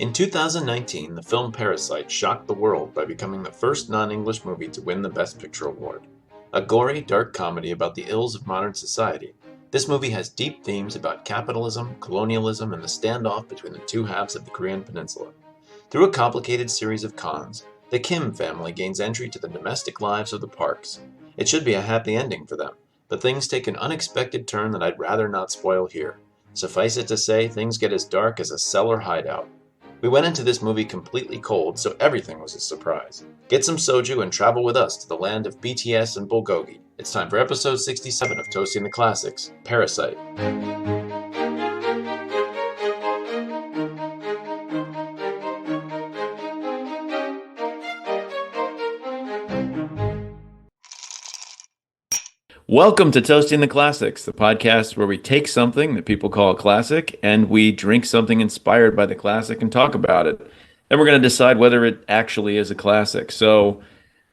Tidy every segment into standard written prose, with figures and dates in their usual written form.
In 2019, the film Parasite shocked the world by becoming the first non-English movie to win the Best Picture award. A gory, dark comedy about the ills of modern society, this movie has deep themes about capitalism, colonialism, and the standoff between the two halves of the Korean peninsula. Through a complicated series of cons, the Kim family gains entry to the domestic lives of the Parks. It should be a happy ending for them, but things take an unexpected turn that I'd rather not spoil here. Suffice it to say, things get as dark as a cellar hideout. We went into this movie completely cold, so everything was a surprise. Get some soju and travel with us to the land of BTS and bulgogi. It's time for episode 67 of Toasting the Classics, Parasite. Welcome to Toasting the Classics, the podcast where we take something that people call a classic and we drink something inspired by the classic and talk about it. Then we're going to decide whether it actually is a classic. So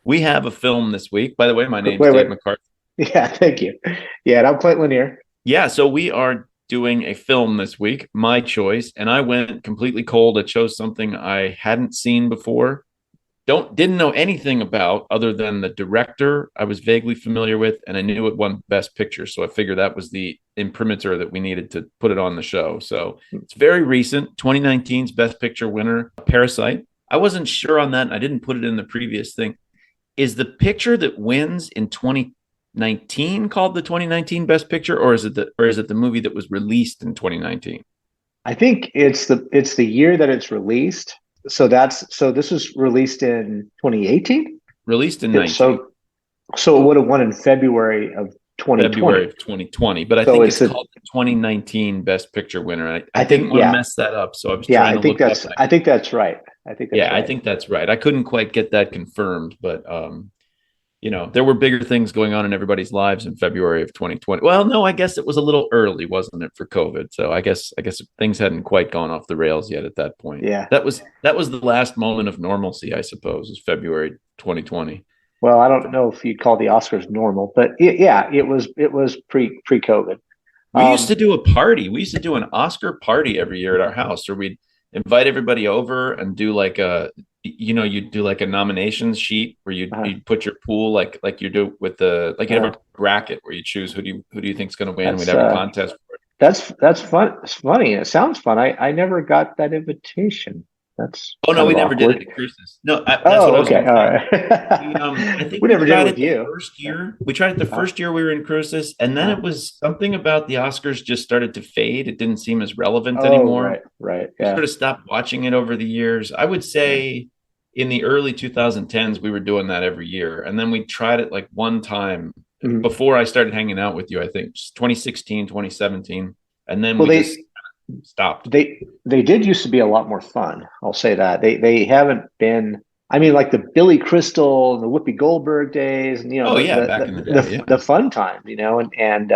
we have a film this week. By the way, my name's Dave McArthur. Yeah, thank you. Yeah, and I'm Clint Lanier. Yeah, so we are doing a film this week, my choice, and I went completely cold. I chose something I hadn't seen before. Didn't know anything about other than the director I was vaguely familiar with, and I knew it won Best Picture, so I figured that was the imprimatur that we needed to put it on the show. So it's very recent, 2019's Best Picture winner, Parasite. I wasn't sure on that, and I didn't put it in the previous thing. Is the picture that wins in 2019 called the 2019 Best Picture, or is it the movie that was released in 2019? I think it's the year that it's released. So this was released in 2018. Released in 19. So it would have won in February of 2020. February of 2020, but I think it's called the 2019 Best Picture winner. I didn't want to mess that up, so I was trying to look up. I think that's right. I think that's right. I couldn't quite get that confirmed, but there were bigger things going on in everybody's lives in February of 2020. Well, no, I guess it was a little early, wasn't it, for COVID? So I guess things hadn't quite gone off the rails yet at that point. Yeah. That was the last moment of normalcy, I suppose, was February 2020. Well, I don't know if you'd call the Oscars normal, but it was pre-COVID. We used to do a party. We used to do an Oscar party every year at our house, where we'd invite everybody over and do like you'd do like a nominations sheet where you'd put your pool like you do with you have a bracket where you choose who do you think's going to win. We'd have a contest for it. That's fun. It's funny. It sounds fun. I never got that invitation. We never did it at Cruises. No, that's what I was okay. All right. I think we never did it with you. you. First year, we tried it the first year we were in Cruises, and then it was something about the Oscars just started to fade. It didn't seem as relevant anymore. Right. We sort of stopped watching it over the years. I would say in the early 2010s, we were doing that every year, and then we tried it like one time before I started hanging out with you. I think 2016, 2017, and then we just stopped. They did used to be a lot more fun. I'll say that they haven't been. I mean, like the Billy Crystal and the Whoopi Goldberg days, and back in the day, the fun time, and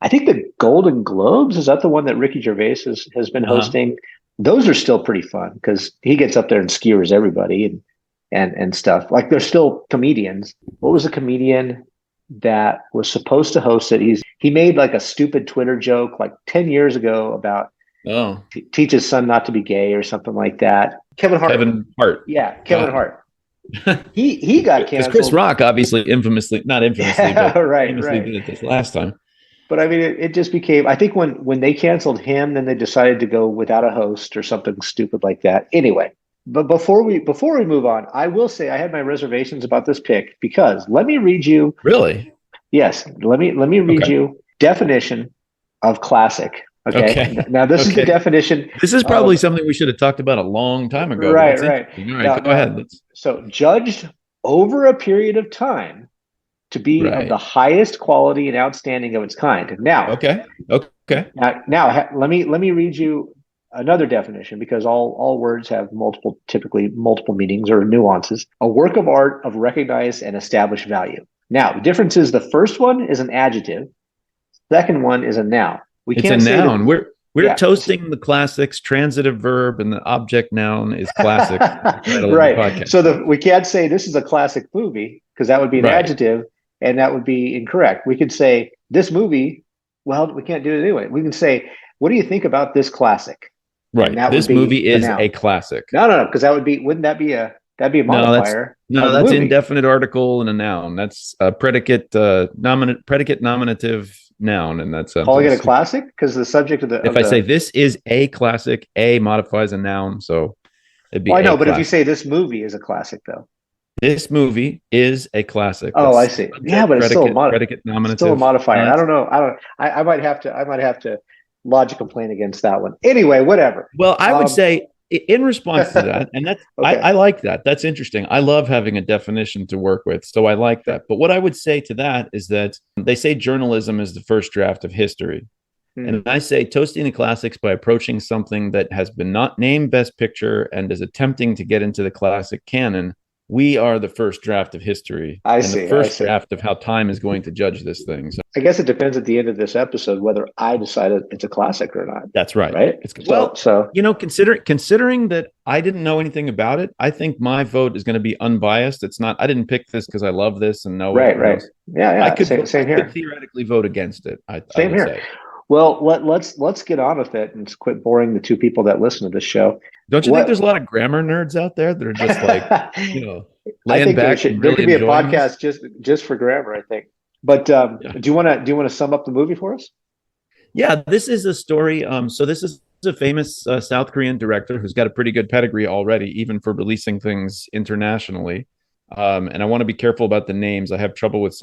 I think the Golden Globes, is that the one that Ricky Gervais has been hosting? Those are still pretty fun because he gets up there and skewers everybody and stuff. Like they're still comedians. What was the comedian that was supposed to host it? He made like a stupid Twitter joke like 10 years ago about teach his son not to be gay or something like that. Kevin Hart. Yeah, Kevin Hart. He got canceled. Chris Rock, obviously, not infamously, but famously did it this last time. But I mean, it just became. I think when they canceled him, then they decided to go without a host or something stupid like that. Anyway, but before we move on, I will say I had my reservations about this pick because let me read you. Really? Yes. Let me read you definition of classic. Okay. Now this is the definition. This is probably something we should have talked about a long time ago. Right. All right, go ahead. So judged over a period of time to be of the highest quality and outstanding of its kind. Now, okay. Now let me read you another definition because all words have typically multiple meanings or nuances. A work of art of recognized and established value. Now, the difference is the first one is an adjective. Second one is a noun. It's a noun. We're toasting the classics, transitive verb, and the object noun is classic. Right. So we can't say this is a classic movie because that would be an adjective and that would be incorrect. We could say this movie, well, we can't do it anyway. We can say, what do you think about this classic? and Right. that would This be movie the is a noun. classic. No, because that would be, wouldn't that be a No, modifier of the that's movie? indefinite article and a noun. That's a predicate nominative noun in that Calling it a sentence. classic because the subject of the If I say this is a classic, a modifies a noun, so it'd be well, I a know, but if you classic. say this movie is a classic, though. This movie is a classic. Oh, I That's see. Yeah, subject, but it's predicate still a nominative. modifier. I That's don't know. I might have to. I might have to lodge a complaint against that one. Anyway, whatever. well, I would say in response to that, and that's Okay. I like that. That's interesting. I love having a definition to work with, so I like Sure. that. But what I would say to that is that they say journalism is the first draft of history. Hmm. And I say toasting the classics by approaching something that has been not named Best Picture and is attempting to get into the classic canon. We are the first draft of history I and the see. I first see. draft of how time is going to judge this thing. So I guess it depends at the end of this episode whether I decided it's a classic or not. that's right. Right. It's So, well, so considering that I didn't know anything about it, I think my vote is going to be unbiased. It's not. I didn't pick this because I love this and know it. right, right. Yeah, I yeah. could Same I could here. theoretically vote against it. I Same would here. say. Well, let's get on with it and quit boring the two people that listen to this show. Don't you think What there's a lot of grammar nerds out there that are just like, I laying think back and there really could be a enjoying this? podcast just for grammar, I think. But Yeah. do you want to sum up the movie for us? Yeah, this is a story. So this is a famous South Korean director who's got a pretty good pedigree already, even for releasing things internationally. And I want to be careful about the names. I have trouble with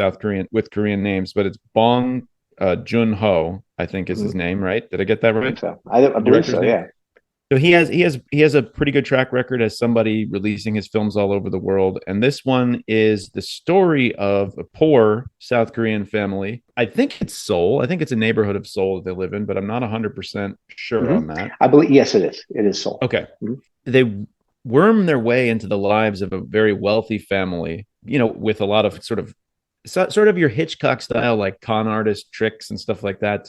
Korean names, but it's Bong Joon-ho, I think is his Mhm. name, right? Did I get that I right? think so. I The believe director's so. name. Yeah. So he has a pretty good track record as somebody releasing his films all over the world. And this one is the story of a poor South Korean family. I think it's Seoul. I think it's a neighborhood of Seoul that they live in, but I'm not 100% sure Hmm. on that. I believe yes, it is. It is Seoul. Okay. Mhm. They worm their way into the lives of a very wealthy family, with a lot of sort of your Hitchcock style, like con artist tricks and stuff like that.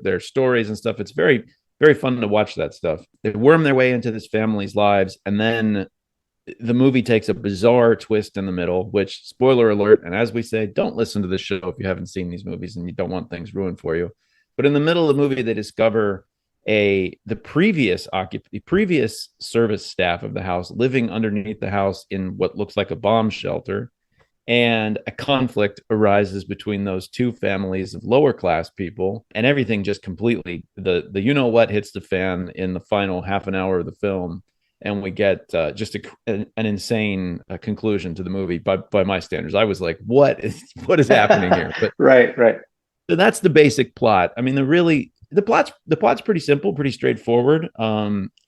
Their stories and stuff. It's very, very fun to watch that stuff. They worm their way into this family's lives, and then the movie takes a bizarre twist in the middle, which, spoiler alert, and as we say, don't listen to this show if you haven't seen these movies and you don't want things ruined for you. But in the middle of the movie, they discover the previous service staff of the house living underneath the house in what looks like a bomb shelter, and a conflict arises between those two families of lower class people, and everything just completely what hits the fan in the final half an hour of the film, and we get just an insane conclusion to the movie by my standards. I was like, what is happening here? But Right, right. so that's the basic plot. I mean, the plot's pretty simple, pretty straightforward.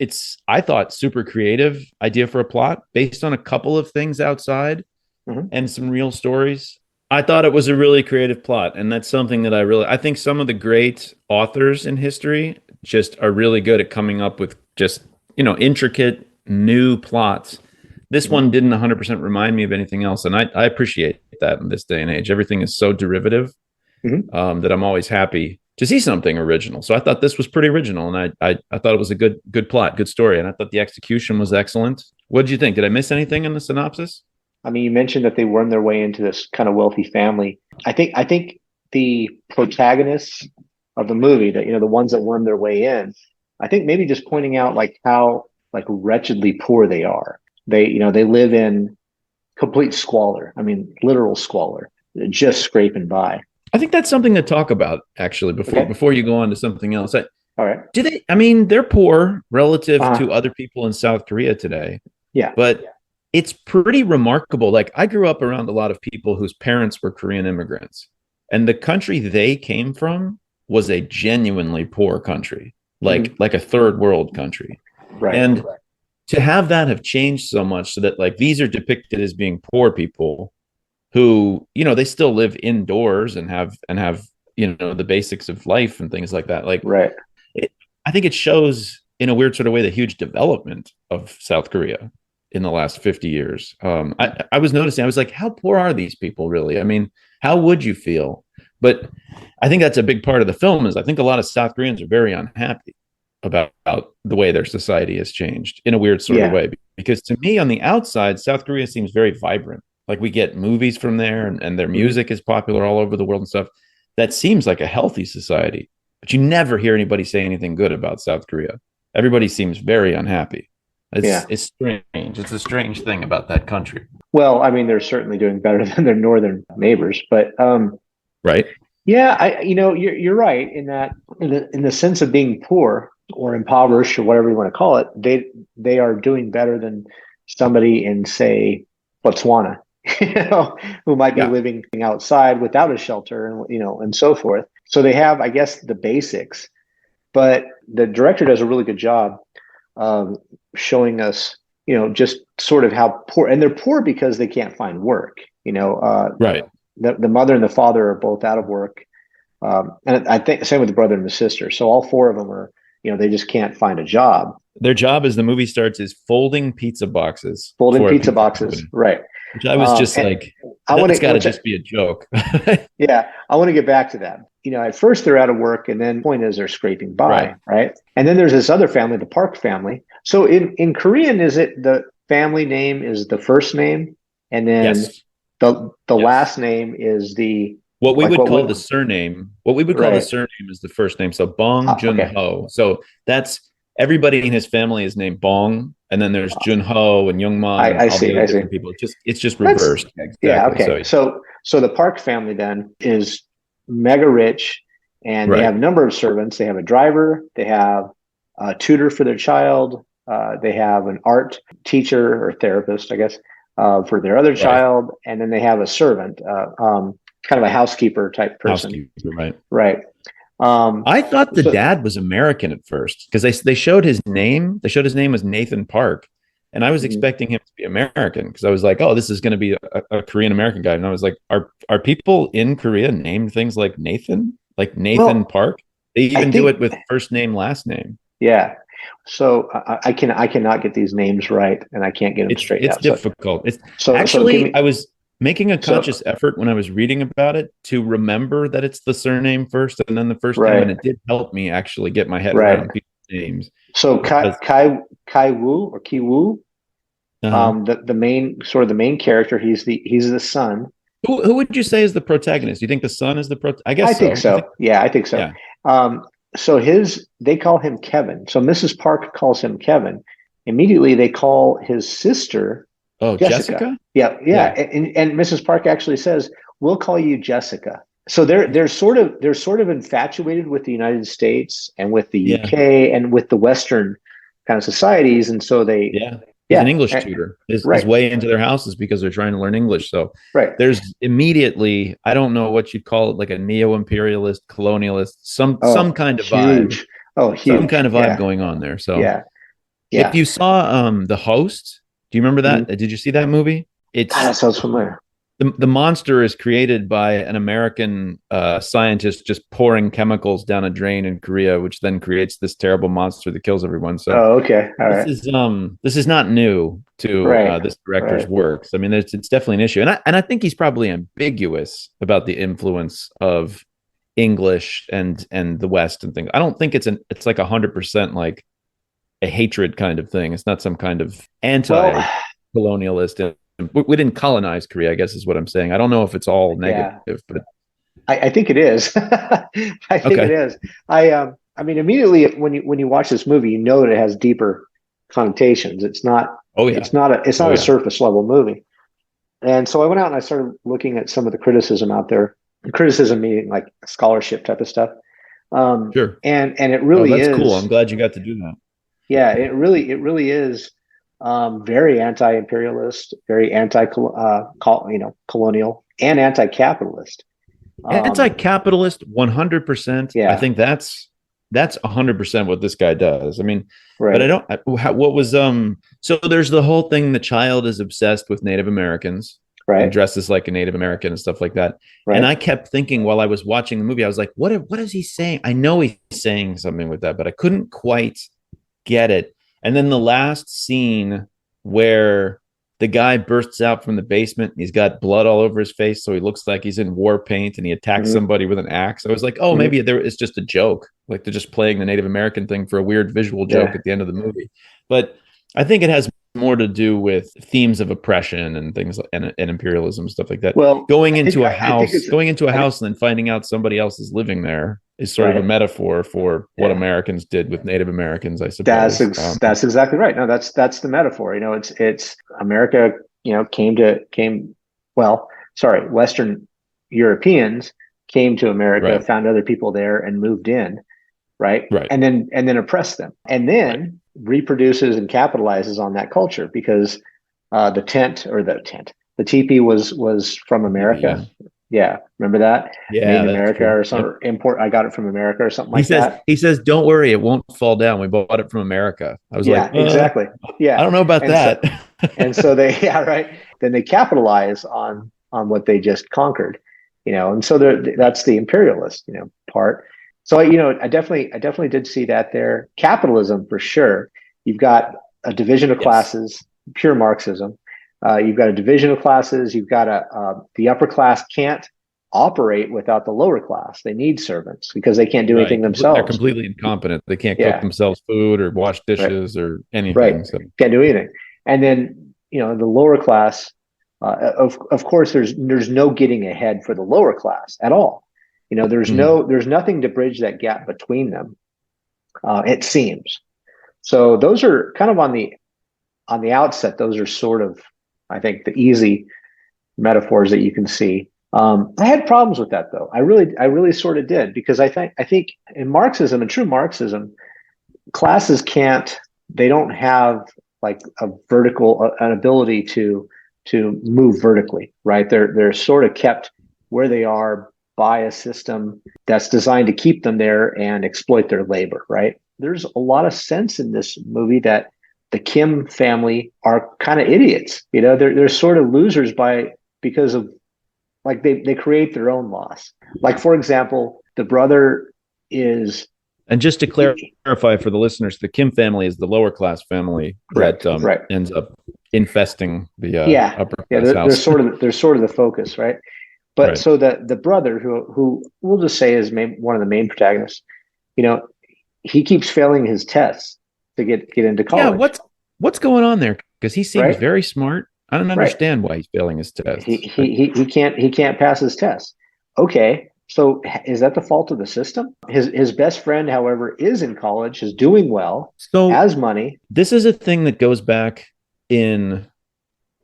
It's, I thought, super creative idea for a plot based on a couple of things outside Mhm. and some real stories. I thought it was a really creative plot, and that's something that I think some of the great authors in history just are really good at coming up with just, intricate new plots. This one didn't 100% remind me of anything else, and I appreciate that in this day and age. Everything is so derivative Mhm. that I'm always happy to see something original. So I thought this was pretty original, and I thought it was a good plot, good story, and I thought the execution was excellent. What did you think? Did I miss anything in the synopsis? I mean, you mentioned that they worm their way into this kind of wealthy family. I think the protagonists of the movie, that the ones that worm their way in, I think maybe just pointing out like how like wretchedly poor they are. They live in complete squalor. I mean, literal squalor, just scraping by. I think that's something to talk about actually Okay. before you go on to something else. All right. Do they? I mean, they're poor relative Uh, to other people in South Korea today, yeah. but it's pretty remarkable. Like, I grew up around a lot of people whose parents were Korean immigrants, and the country they came from was a genuinely poor country, like a third world country. Right. And to have that have changed so much so that like these are depicted as being poor people who, they still live indoors and have the basics of life and things like that. Like, Right. I think it shows in a weird sort of way the huge development of South Korea in the last 50 years. I was noticing, I was like, how poor are these people really? I mean, how would you feel? But I think that's a big part of the film, is I think a lot of South Koreans are very unhappy about the way their society has changed in a weird sort of way. Because to me, on the outside, South Korea seems very vibrant. Like, we get movies from there, and their music is popular all over the world and stuff. That seems like a healthy society, but you never hear anybody say anything good about South Korea. Everybody seems very unhappy. Yeah. It's strange. It's a strange thing about that country. Well, I mean, they're certainly doing better than their northern neighbors, but Right. yeah, you're right in that in the sense of being poor or impoverished or whatever you want to call it, they are doing better than somebody in, say, Botswana, who might be Yeah. living outside without a shelter, and and so forth. So they have, I guess, the basics, but the director does a really good job showing us, just sort of how poor, and they're poor because they can't find work. Right. The mother and the father are both out of work, and I think same with the brother and the sister. So all four of them are, they just can't find a job. Their job, as the movie starts, is folding pizza boxes. Folding pizza boxes, company, right? which I was just like, that's got to just be a joke. Yeah, I want to get back to that. At first they're out of work, and then the point is they're scraping by, right? And then there's this other family, the Park family. So in Korean, is it the family name is the first name, and then Yes. the Yes. last name is the what we like would what call would- the surname. What we would call the surname is the first name. So Bong Joon-ho. So that's everybody in his family is named Bong, and then there's Joon-ho and Youngma and I all see, the other I see. different people. It's just reversed. Exactly. Yeah, okay. So the Park family then is mega rich, and they have a number of servants. They have a driver, they have a tutor for their child, they have an art teacher or therapist, I guess, for their other child, and then they have a servant, kind of a housekeeper type person. Right. I thought the dad was American at first because they showed his name. They showed his name was Nathan Park, and I was expecting him to be American because I was like, oh, this is going to be a Korean American guy. And I was like, are people in Korea named things like Nathan Park? They even do it with first name, last name. Yeah. So I cannot get these names right, and I can't get them straight. It's difficult. I was making a conscious effort when I was reading about it to remember that it's the surname first and then the first name, and it did help me actually get my head around people's names. So Kai Wu or Ki Wu, the main character, he's the son. Who would you say is the protagonist? Do you think the son is the I guess I think so. Yeah, I think so. Yeah. So they call him Kevin. So Mrs. Park calls him Kevin. Immediately they call his sister Jessica. Yeah. And Mrs. Park actually says, "We'll call you Jessica." So they're sort of infatuated with the United States and with the UK and with the Western kind of societies, and so they He's an English tutor. His way into their houses because they're trying to learn English. So there's immediately, I don't know what you'd call it, like a neo-imperialist, colonialist, some kind of vibe. Huge. Some kind of vibe going on there. So if you saw The Host, do you remember that? Did you see that movie? That sounds familiar. The monster is created by an American scientist just pouring chemicals down a drain in Korea, which then creates this terrible monster that kills everyone. So, okay, all right. This is not new to this director's works. I mean, it's definitely an issue, and I think he's probably ambiguous about the influence of English and the West and things. I don't think it's like 100% like a hatred kind of thing. It's not some kind of anti-colonialist. We didn't colonize Korea, I guess is what I'm saying. I don't know if it's all negative, but I think it is. I think it is. I mean, immediately when you watch this movie, you know that it has deeper connotations. It's not. It's not a surface level movie. And so I went out and I started looking at some of the criticism out there. Criticism meaning like scholarship type of stuff. Sure. And it really is cool. I'm glad you got to do that. Yeah, it really is. Very anti-imperialist, very colonial, and anti-capitalist. Anti-capitalist, 100%. Yeah, I think that's 100% what this guy does. I mean, but I don't. What was So there's the whole thing. The child is obsessed with Native Americans, and dresses like a Native American and stuff like that. And I kept thinking while I was watching the movie, I was like, what is he saying? I know he's saying something with that, but I couldn't quite get it. And then the last scene where the guy bursts out from the basement, and he's got blood all over his face, so he looks like he's in war paint, and he attacks somebody with an axe. I was like, oh, maybe it's just a joke. Like they're just playing the Native American thing for a weird visual joke at the end of the movie. But I think it has more to do with themes of oppression and things and imperialism, stuff like that. Well, going into a house and then finding out somebody else is living there. is sort of a metaphor for what Americans did with Native Americans, I suppose. That's exactly right. No, that's the metaphor. It's America. Western Europeans came to America, found other people there, and moved in, right? And then oppressed them, and then reproduces and capitalizes on that culture because the teepee was from America. Yeah, remember that? Yeah, made in America or some import. I got it from America or something like that. He says, "Don't worry, it won't fall down. We bought it from America." I was like, exactly. Yeah, I don't know about that. And so they, Then they capitalize on what they just conquered, And so that's the imperialist, part. So I definitely did see that there. Capitalism for sure. You've got a division of classes, pure Marxism. You've got a division of classes. You've got the upper class can't operate without the lower class. They need servants because they can't do anything themselves. They're completely incompetent. They can't cook themselves food or wash dishes or anything. Right. So. Can't do anything. And then, the lower class, of course, there's no getting ahead for the lower class at all. There's nothing to bridge that gap between them. It seems. So those are kind of on the outset. Those are sort of, I think, the easy metaphors that you can see. I had problems with that, though. I really sort of did, because I think in Marxism, in true Marxism, classes they don't have like an ability to move vertically, right? They're sort of kept where they are by a system that's designed to keep them there and exploit their labor, right? There's a lot of sense in this movie that the Kim family are kind of idiots. They're sort of losers because of, like, they create their own loss. Like, for example, the brother is. And just to clarify for the listeners, the Kim family is the lower class family that ends up infesting the upper class house. They're sort of the focus, right? But so the brother, who we'll just say is one of the main protagonists, he keeps failing his tests to get into college. Yeah, what's going on there? Because he seems very smart. I don't understand why he's failing his tests. He can't pass his tests. Okay, so is that the fault of the system? His best friend, however, is in college, is doing well, has money. This is a thing that goes back in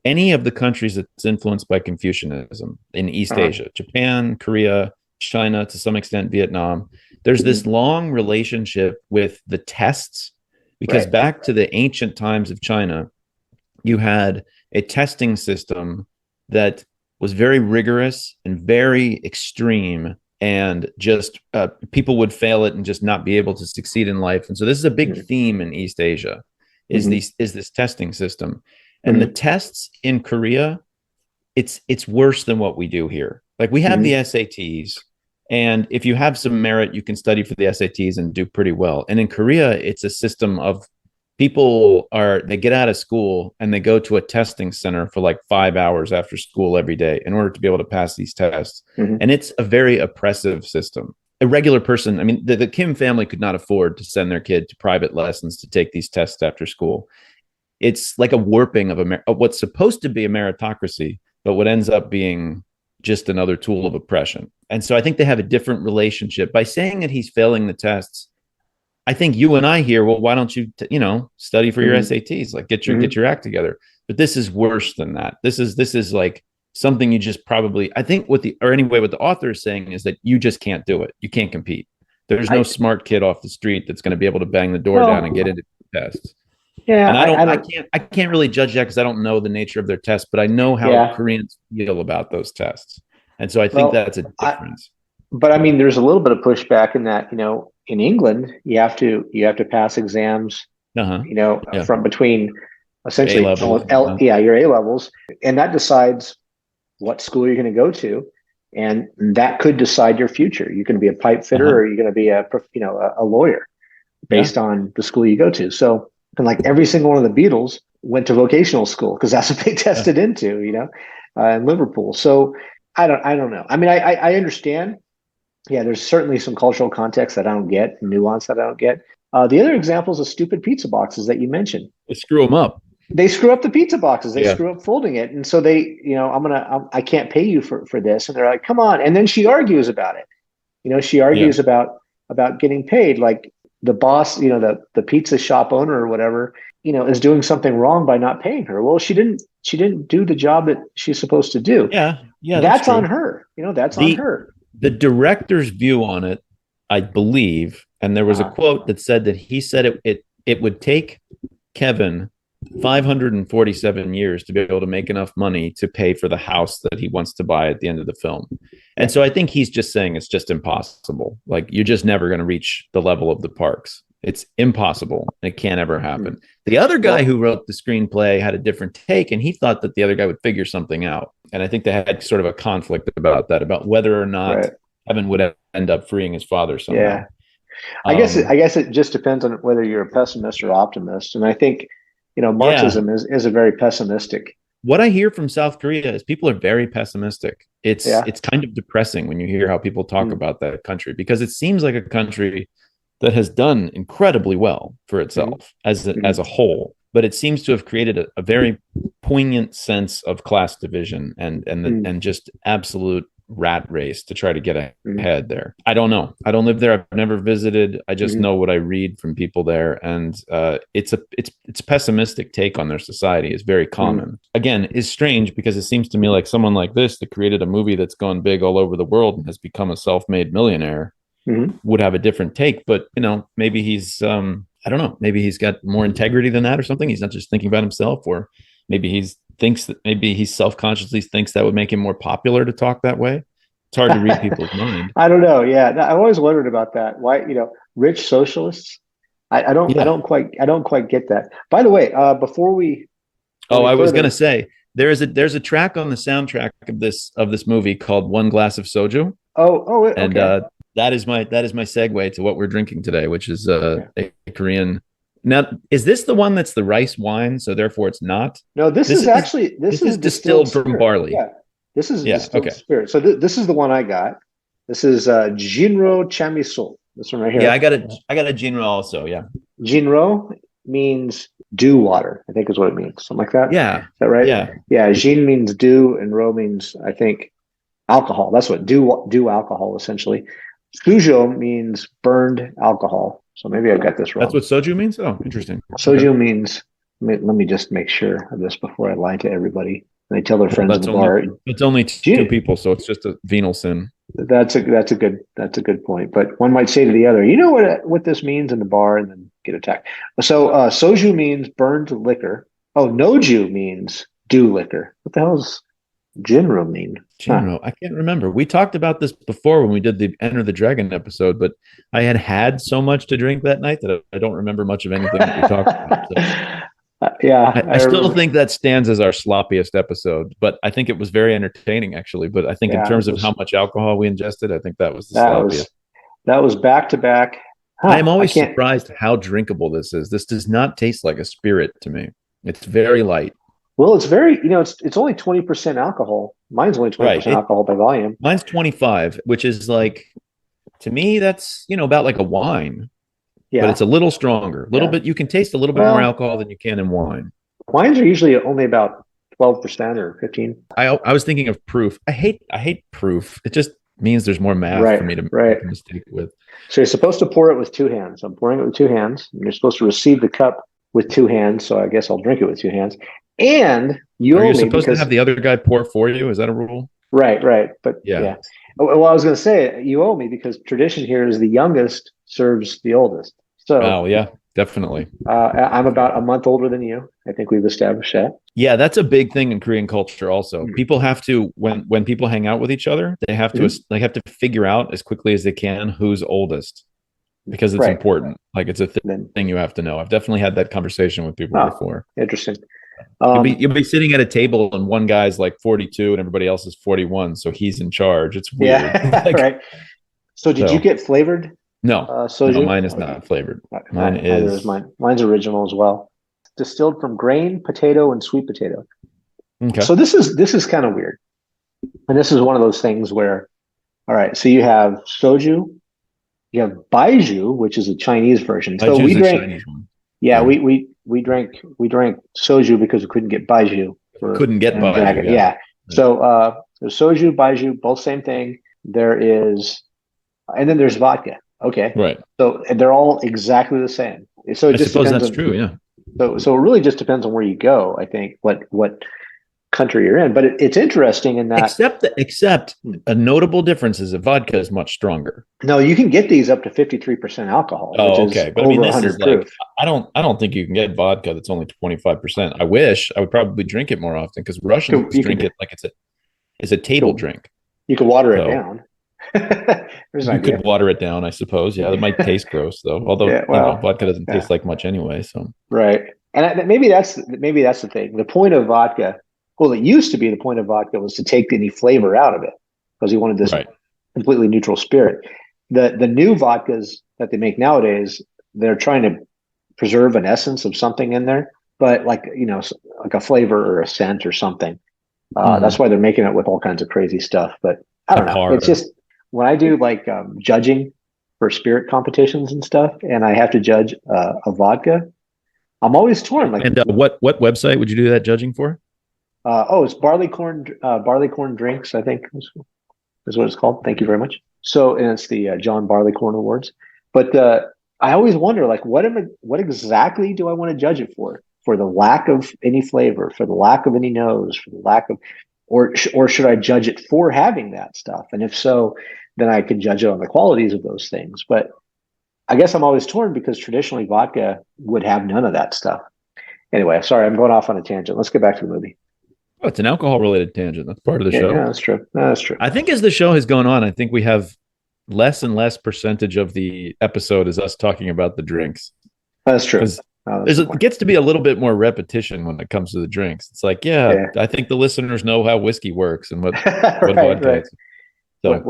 any of the countries that's influenced by Confucianism in East Asia, Japan, Korea, China, to some extent, Vietnam. There's this long relationship with the tests, because back to the ancient times of China, you had a testing system that was very rigorous and very extreme, and just people would fail it and just not be able to succeed in life. And so this is a big theme in East Asia, is this testing system. And the tests in Korea, it's worse than what we do here. Like, we have the SATs, and if you have some merit, you can study for the SATs and do pretty well. And in Korea, it's a system of they get out of school and they go to a testing center for like 5 hours after school every day in order to be able to pass these tests. And it's a very oppressive system. A regular person, I mean, the Kim family could not afford to send their kid to private lessons to take these tests after school. It's like a warping of what's supposed to be a meritocracy, but what ends up being just another tool of oppression. And so I think they have a different relationship. By saying that he's failing the tests, I think you and I hear, well, why don't you, study for your SATs? Like, get your act together. But this is worse than that. This is like something you just probably, I think what the author is saying is that you just can't do it. You can't compete. There's no smart kid off the street that's going to be able to bang the door down and get into the tests. Yeah, and I can't really judge that because I don't know the nature of their tests, but I know how Koreans feel about those tests, and so I think that's a difference. But I mean, there's a little bit of pushback in that, in England, you have to pass exams, from between essentially your A levels, and that decides what school you're going to go to, and that could decide your future. You're going to be a pipe fitter, or you're going to be a lawyer, based on the school you go to. So. And like every single one of the Beatles went to vocational school because that's what they tested into, in Liverpool. So I don't know. I mean, I understand. Yeah, there's certainly some cultural context that I don't get, nuance that I don't get. The other examples of stupid pizza boxes that you mentioned. They screw them up. They screw up the pizza boxes. They screw up folding it. And so they, I can't pay you for this. And they're like, come on. And then she argues about it. She argues about, about getting paid. Like the boss, the pizza shop owner or whatever, is doing something wrong by not paying her. Well, she didn't do the job that she's supposed to do. Yeah, that's on her. That's on her. The director's view on it, I believe, and there was a quote that said that he said it would take Kevin 547 years to be able to make enough money to pay for the house that he wants to buy at the end of the film. And so I think he's just saying it's just impossible. Like, you're just never going to reach the level of the parks. It's impossible. It can't ever happen. The other guy who wrote the screenplay had a different take, and he thought that the other guy would figure something out. And I think they had sort of a conflict about that, about whether or not Kevin would end up freeing his father somehow. Yeah. I guess it just depends on whether you're a pessimist or optimist. And I think, Marxism is a very pessimistic. What I hear from South Korea is people are very pessimistic. It's kind of depressing when you hear how people talk about that country, because it seems like a country that has done incredibly well for itself as a whole, but it seems to have created a very poignant sense of class division and just absolute rat race to try to get ahead there. I don't know. I don't live there. I've never visited. I just know what I read from people there, and it's pessimistic take on their society is very common. Again, is strange because it seems to me like someone like this that created a movie that's gone big all over the world and has become a self-made millionaire would have a different take. But maybe he's I don't know. Maybe he's got more integrity than that or something. He's not just thinking about himself, or maybe he self-consciously thinks that would make him more popular to talk that way. It's hard to read people's mind. I don't know. Yeah, I've always wondered about that. Why, rich socialists? I don't quite get that. By the way, before we, I was going to say there's a track on the soundtrack of this movie called "One Glass of Soju." Okay. And that is my segue to what we're drinking today, which is a Korean. Now, is this the one that's the rice wine? So therefore, it's not. No, this is distilled from barley. Yeah, this is distilled spirit. So this is the one I got. This is Jinro Chamisul. This one right here. Yeah, I got a Jinro also. Yeah, Jinro means dew water, I think is what it means. Something like that. Yeah, is that right? Yeah. Jin means dew, and ro means, I think, alcohol. That's what dew alcohol essentially. Sujo means burned alcohol. So maybe I've got this wrong. That's what soju means? Oh, interesting. Soju means, let me just make sure of this before I lie to everybody. And they tell their friends in the bar. It's only two people, so it's just a venal sin. That's a good point. But one might say to the other, you know what this means in the bar, and then get attacked. So soju means burned liquor. Oh, noju means dew liquor. What the hell does Jinro mean? Jinro, I can't remember. We talked about this before when we did the Enter the Dragon episode, but I had so much to drink that night that I don't remember much of anything that we talked about. So. I still think that stands as our sloppiest episode, but I think it was very entertaining, actually. But I think in terms of how much alcohol we ingested, I think that was the sloppiest. That was back to back. I am always surprised how drinkable this is. This does not taste like a spirit to me. It's very light. Well, it's very, it's only 20% alcohol. Mine's only 20% alcohol by volume. Mine's 25, which is like, to me, that's, about like a wine. Yeah. But it's a little stronger. A little bit, you can taste a little bit more alcohol than you can in wine. Wines are usually only about 12% or 15%. I was thinking of proof. I hate proof. It just means there's more math for me to make a mistake with. So you're supposed to pour it with two hands. I'm pouring it with two hands. And you're supposed to receive the cup with two hands. So I guess I'll drink it with two hands. And you're supposed to have the other guy pour for you. Is that a rule? Right. But yeah. Well, I was going to say you owe me, because tradition here is the youngest serves the oldest. So, yeah, definitely. I'm about a month older than you. I think we've established that. Yeah, that's a big thing in Korean culture. Also, people have to when people hang out with each other, they have to figure out as quickly as they can who's oldest, because it's important. Like, it's a thing you have to know. I've definitely had that conversation with people before. Interesting. You'll be sitting at a table and one guy's like 42 and everybody else is 41, so he's in charge. It's weird. Yeah, right. So did you get flavored? No, mine is not flavored. Mine's original as well. Distilled from grain, potato, and sweet potato. Okay. So this is kind of weird, and this is one of those things where, all right, so you have soju, you have baijiu, which is a Chinese version. So we drank. Yeah, we drank soju because we couldn't get baijiu. Couldn't get baijiu. Yeah. So there's soju, baijiu, both same thing. There is, and then there's vodka. Okay. Right. So they're all exactly the same. So it I just suppose depends that's on, true. Yeah. so it really just depends on where you go, I think, what country you're in. But it's interesting in that Except a notable difference is that vodka is much stronger. no, you can get these up to 53% alcohol, which Oh, is okay. But I mean, over this is 100 like proof. I don't think you can get vodka that's only 25%. I wish I would probably drink it more often because Russians You drink could it like it's a table drink. you could water it So down. There's an you idea. could water it down, I suppose. Yeah, it might taste gross though. Although, Yeah, well, vodka doesn't yeah, taste like much anyway. So right. And maybe that's the thing. The point of vodka, well, it used to be the point of vodka was to take any flavor out of it because you wanted this right. completely neutral spirit. The new vodkas that they make nowadays, they're trying to preserve an essence of something in there, but like like a flavor or a scent or something. That's why they're making it with all kinds of crazy stuff. But I don't know. It's Capar. just when I do like judging for spirit competitions and stuff, and I have to judge a vodka, I'm always torn. Like, And what website would you do that judging for? it's barleycorn drinks, I think is what it's called. Thank you very much. So, and it's the John Barleycorn Awards. But I always wonder, like, what exactly do I want to judge it for? For the lack of any flavor, for the lack of any nose, for the lack of, or should I judge it for having that stuff? And if so, then I can judge it on the qualities of those things. But I guess I'm always torn because traditionally vodka would have none of that stuff. Anyway, sorry, I'm going off on a tangent. Let's get back to the movie. Oh, it's an alcohol-related tangent. That's part of the Yeah, show. yeah, that's true. That's true. I think as the show has gone on, I think we have less and less percentage of the episode is us talking about the drinks. That's true. Because it gets to be a little bit more repetition when it comes to the drinks. It's like, yeah, I think the listeners know how whiskey works and what vodka is. So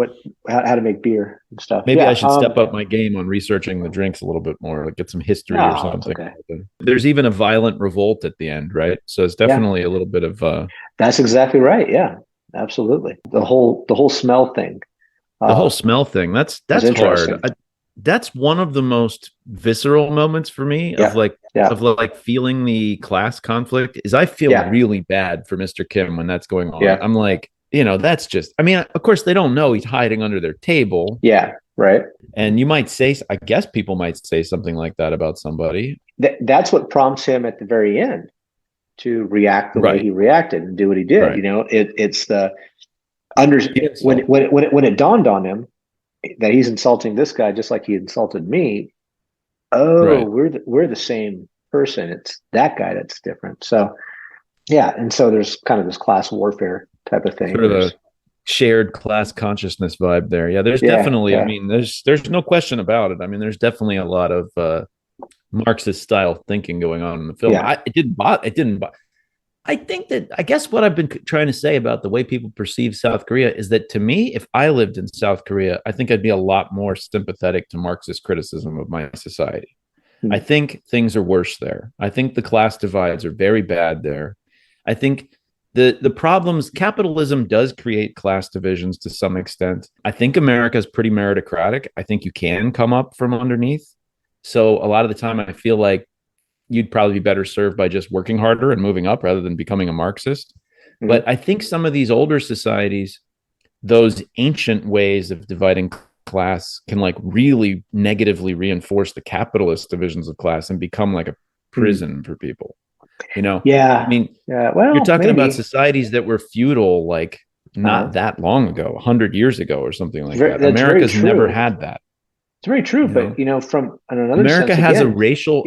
how to make beer and stuff. Maybe I should step up my game on researching the drinks a little bit more, like get some history or something. Okay. There's even a violent revolt at the end, right? So it's definitely a little bit of That's exactly right. Yeah, absolutely. The whole smell thing. The whole smell thing. That's hard. That's one of the most visceral moments for me of like feeling the class conflict is I feel really bad for Mr. Kim when that's going on. I'm like, that's just, I mean, of course they don't know he's hiding under their table. Yeah. Right. And you might say, I guess people might say something like that about somebody. That's what prompts him at the very end to react the way he reacted and do what he did. Right. It's the when it dawned on him that he's insulting this guy just like he insulted me. Oh, we're the same person. It's that guy that's different. So yeah, and so there's kind of this class warfare type of thing. Sort of a shared class consciousness vibe there. Yeah, there's definitely. I mean, there's no question about it. I mean, there's definitely a lot of Marxist style thinking going on in the film. It didn't. I think that I guess what I've been trying to say about the way people perceive South Korea is that to me, if I lived in South Korea, I think I'd be a lot more sympathetic to Marxist criticism of my society. I think things are worse there. I think the class divides are very bad there. I think the problems, capitalism does create class divisions to some extent. I think America is pretty meritocratic. I think you can come up from underneath. So a lot of the time I feel like you'd probably be better served by just working harder and moving up rather than becoming a Marxist. But I think some of these older societies, those ancient ways of dividing class can like really negatively reinforce the capitalist divisions of class and become like a prison for people. I mean, well, you're talking about societies that were feudal, like not that long ago, 100 years ago or something like that. America's never had that. It's very true, but from another America sense, has again, a racial.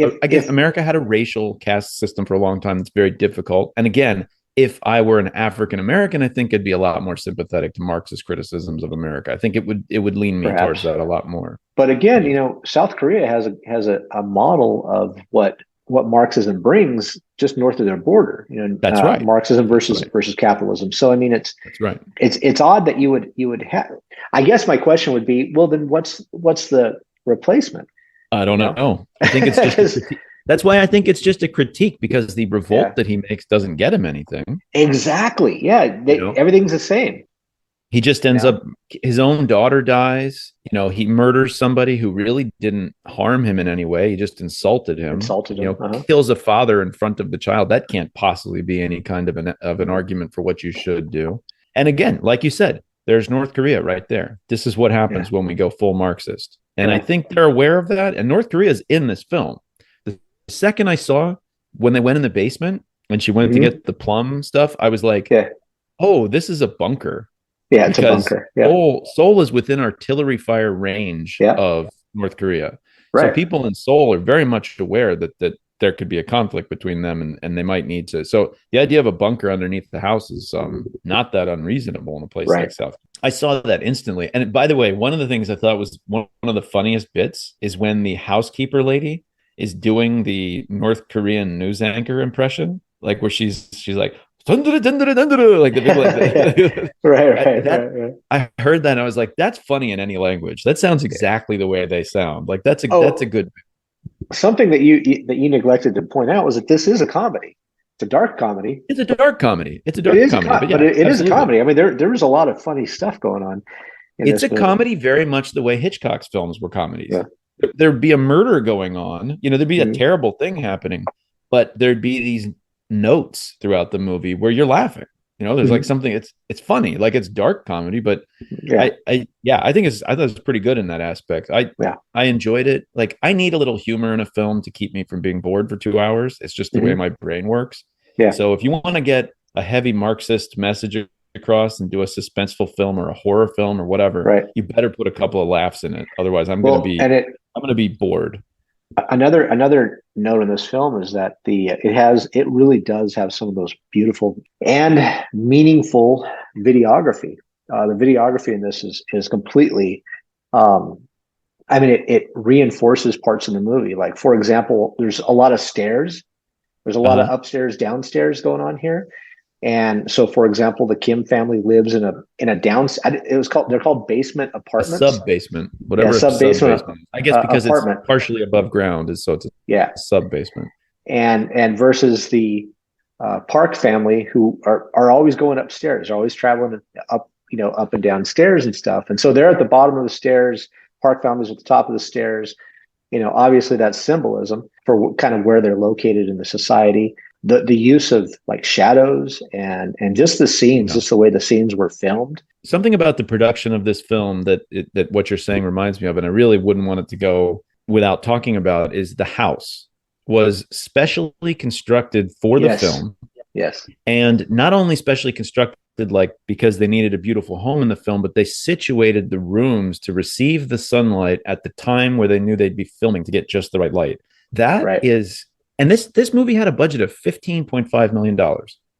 America had a racial caste system for a long time. That's very difficult. And again, if I were an African American, I think I'd be a lot more sympathetic to Marxist criticisms of America. I think it would lean me towards that a lot more. But again, South Korea has a model of what Marxism brings just north of their border. That's right. Marxism versus capitalism. So I mean, that's right. It's odd that you would have. I guess my question would be, well, then what's the replacement? I don't know. I think it's just. That's why I think it's just a critique because the revolt that he makes doesn't get him anything. Exactly. Yeah. Everything's the same. He just ends up, his own daughter dies. He murders somebody who really didn't harm him in any way. He just insulted him. Kills a father in front of the child. That can't possibly be any kind of an argument for what you should do. And again, like you said, there's North Korea right there. This is what happens when we go full Marxist. And I think they're aware of that. And North Korea is in this film. The second I saw when they went in the basement and she went to get the plum stuff, I was like, oh, this is a bunker. Yeah, it's a bunker. Yeah. Seoul is within artillery fire range of North Korea. Right. So people in Seoul are very much aware that there could be a conflict between them and they might need to. So the idea of a bunker underneath the house is not that unreasonable in a place like South. I saw that instantly. And by the way, one of the things I thought was one of the funniest bits is when the housekeeper lady is doing the North Korean news anchor impression, like where she's like, like the big like right. I heard that and I was like, that's funny in any language. That sounds exactly the way they sound. Like that's a good. Something that you neglected to point out was that this is a comedy. It's a dark comedy. It's a dark comedy. But it is a comedy. I mean, there is a lot of funny stuff going on. It's a comedy, very much the way Hitchcock's films were comedies. Yeah. There'd be a murder going on. There'd be a terrible thing happening, but there'd be these notes throughout the movie where you're laughing. There's like something. It's funny, like it's dark comedy, but I think I thought it's pretty good in that aspect. I enjoyed it. Like I need a little humor in a film to keep me from being bored for 2 hours. It's just the way my brain works. Yeah. So if you want to get a heavy Marxist message across and do a suspenseful film or a horror film or whatever, you better put a couple of laughs in it. Otherwise, I'm going to be bored. Another note in this film is that it really does have some of those beautiful and meaningful videography. The videography in this is completely, it reinforces parts in the movie. Like, for example, there's a lot of stairs. There's a lot of upstairs, downstairs going on here. And so, for example, the Kim family lives in a they're called basement apartments. A sub-basement, whatever. Sub-basement. I guess because apartment. It's partially above ground, it's a sub-basement. And versus the Park family, who are always going upstairs, are always traveling up, up and down stairs and stuff. And so they're at the bottom of the stairs. Park family's at the top of the stairs. Obviously that's symbolism for kind of where they're located in the society. The use of like shadows and just the scenes, just the way the scenes were filmed. Something about the production of this film that what you're saying reminds me of, and I really wouldn't want it to go without talking about, is the house was specially constructed for the film. Yes. And not only specially constructed like because they needed a beautiful home in the film, but they situated the rooms to receive the sunlight at the time where they knew they'd be filming to get just the right light. That is... And this movie had a budget of $15.5 million.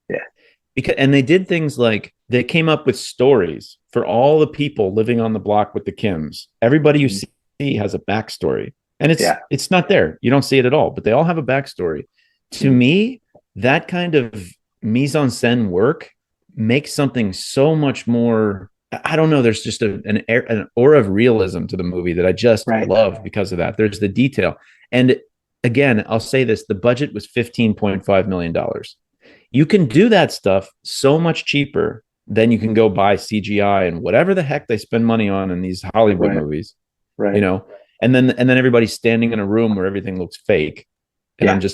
Yeah. And they did things like they came up with stories for all the people living on the block with the Kims. Everybody you see has a backstory. And it's not there. You don't see it at all, but they all have a backstory. To me, that kind of mise en scène work makes something so much more... I don't know. There's just an aura of realism to the movie that I just love because of that. There's the detail. And again, I'll say this, the budget was $15.5 million. You can do that stuff so much cheaper than you can go buy CGI and whatever the heck they spend money on in these Hollywood movies. Right. And then everybody's standing in a room where everything looks fake. And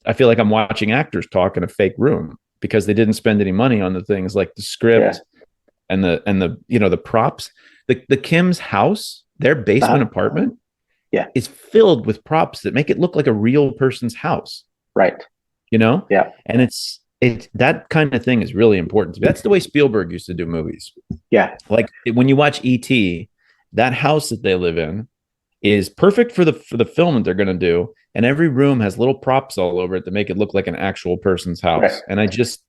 I feel like I'm watching actors talk in a fake room because they didn't spend any money on the things like the script and the props. The Kim's house, their basement apartment, is filled with props that make it look like a real person's house. Right. Yeah. And it's that kind of thing is really important to me. That's the way Spielberg used to do movies. Yeah. Like when you watch E.T., that house that they live in is perfect for the film that they're going to do. And every room has little props all over it to make it look like an actual person's house. Right. And I just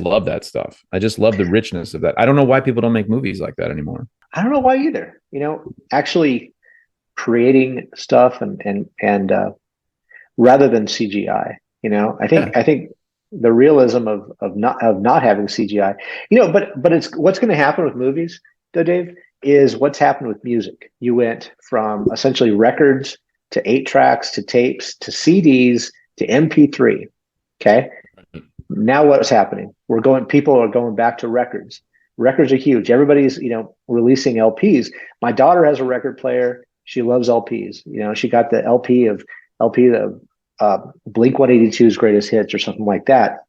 love that stuff. I just love the richness of that. I don't know why people don't make movies like that anymore. I don't know why either. Actually creating stuff and rather than CGI, I think the realism of not having CGI, but it's what's going to happen with movies though, Dave, is what's happened with music. You went from essentially records to 8 tracks to tapes to CDs to MP3. Okay. Now what's happening? People are going back to records. Records are huge. Everybody's, releasing LPs. My daughter has a record player. She loves LPs. She got the LP of Blink 182's greatest hits or something like that.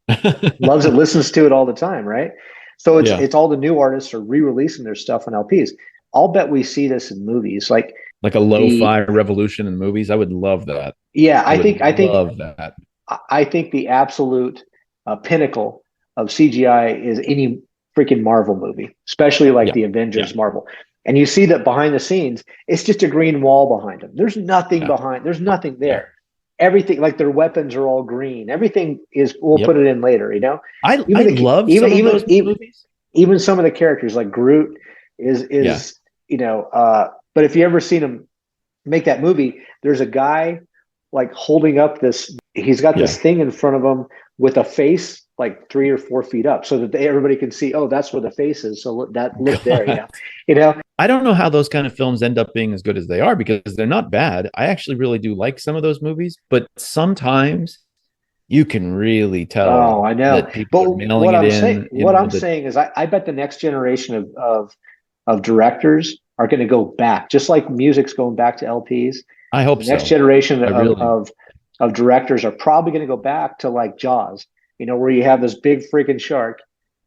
Loves it, listens to it all the time, right? So it's all the new artists are re-releasing their stuff on LPs. I'll bet we see this in movies. Like like a lo-fi revolution in movies. I would love that. Yeah, I think love that. I think the absolute pinnacle of CGI is any freaking Marvel movie, especially like the Avengers Marvel. And you see that behind the scenes, it's just a green wall behind them. There's nothing behind. There's nothing there. Everything, like their weapons are all green. Everything is. We'll put it in later. You know, I love some of those movies. Even some of the characters, like Groot, is you know. But if you ever seen him make that movie, there's a guy like holding up this. He's got this thing in front of him with a face like 3 or 4 feet up, so that everybody can see. Oh, that's where the face is. So look there. You know. I don't know how those kind of films end up being as good as they are, because they're not bad. I actually really do like some of those movies, but sometimes you can really tell. Oh, I know. That people are mailing it in. What I'm saying is, I bet the next generation of directors are going to go back, just like music's going back to LPs. I hope the next generation of directors are probably going to go back to like Jaws, you know, where you have this big freaking shark,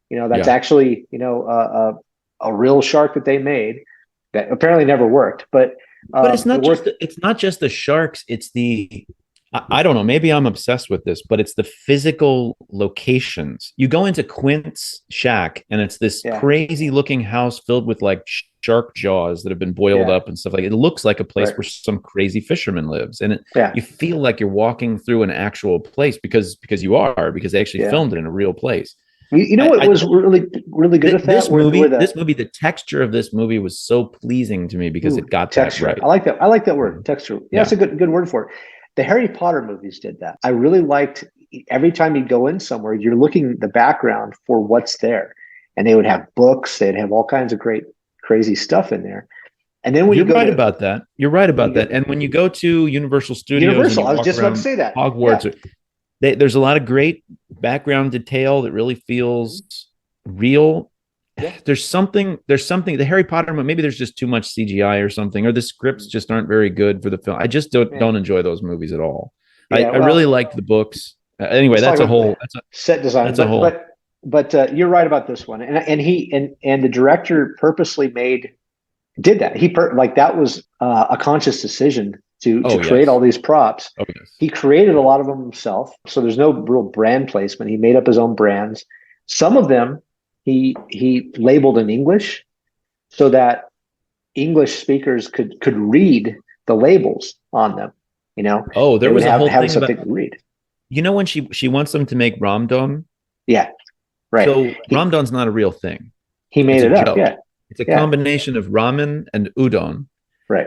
you know, that's actually, you know, a real shark that they made that apparently never worked. But it's not just the sharks. It's the, I don't know, maybe I'm obsessed with this, but it's the physical locations. You go into Quint's shack and it's this crazy looking house filled with like shark jaws that have been boiled up and stuff. Like, it looks like a place where some crazy fisherman lives. And you feel like you're walking through an actual place because they actually filmed it in a real place. You know what was really, really good at that? This movie, the texture of this movie was so pleasing to me because it got texture. That right. I like that word, texture. Yeah, that's a good word for it. The Harry Potter movies did that. I really liked every time you go in somewhere, you're looking the background for what's there. And they would have books, they'd have all kinds of great, crazy stuff in there. And then when you're right about that. You're right about that. And when you go to Universal Studios, I was just about to say that. Hogwarts, there's a lot of great background detail that really feels real. Yeah. There's something, the Harry Potter, maybe there's just too much CGI or something, or the scripts just aren't very good for the film. I just don't enjoy those movies at all. I really liked the books. Anyway, that's a whole set design. That's a whole. But you're right about this one. And the director purposely did that. That was a conscious decision to create all these props. Oh, yes. He created a lot of them himself. So there's no real brand placement. He made up his own brands. Some of them he labeled in English so that English speakers could read the labels on them. You know, there was a whole thing something to read. You know, when she wants them to make ramdon. Yeah, right. So ramdon's not a real thing. He made it up. Joke. Yeah, it's a combination of ramen and udon. Right.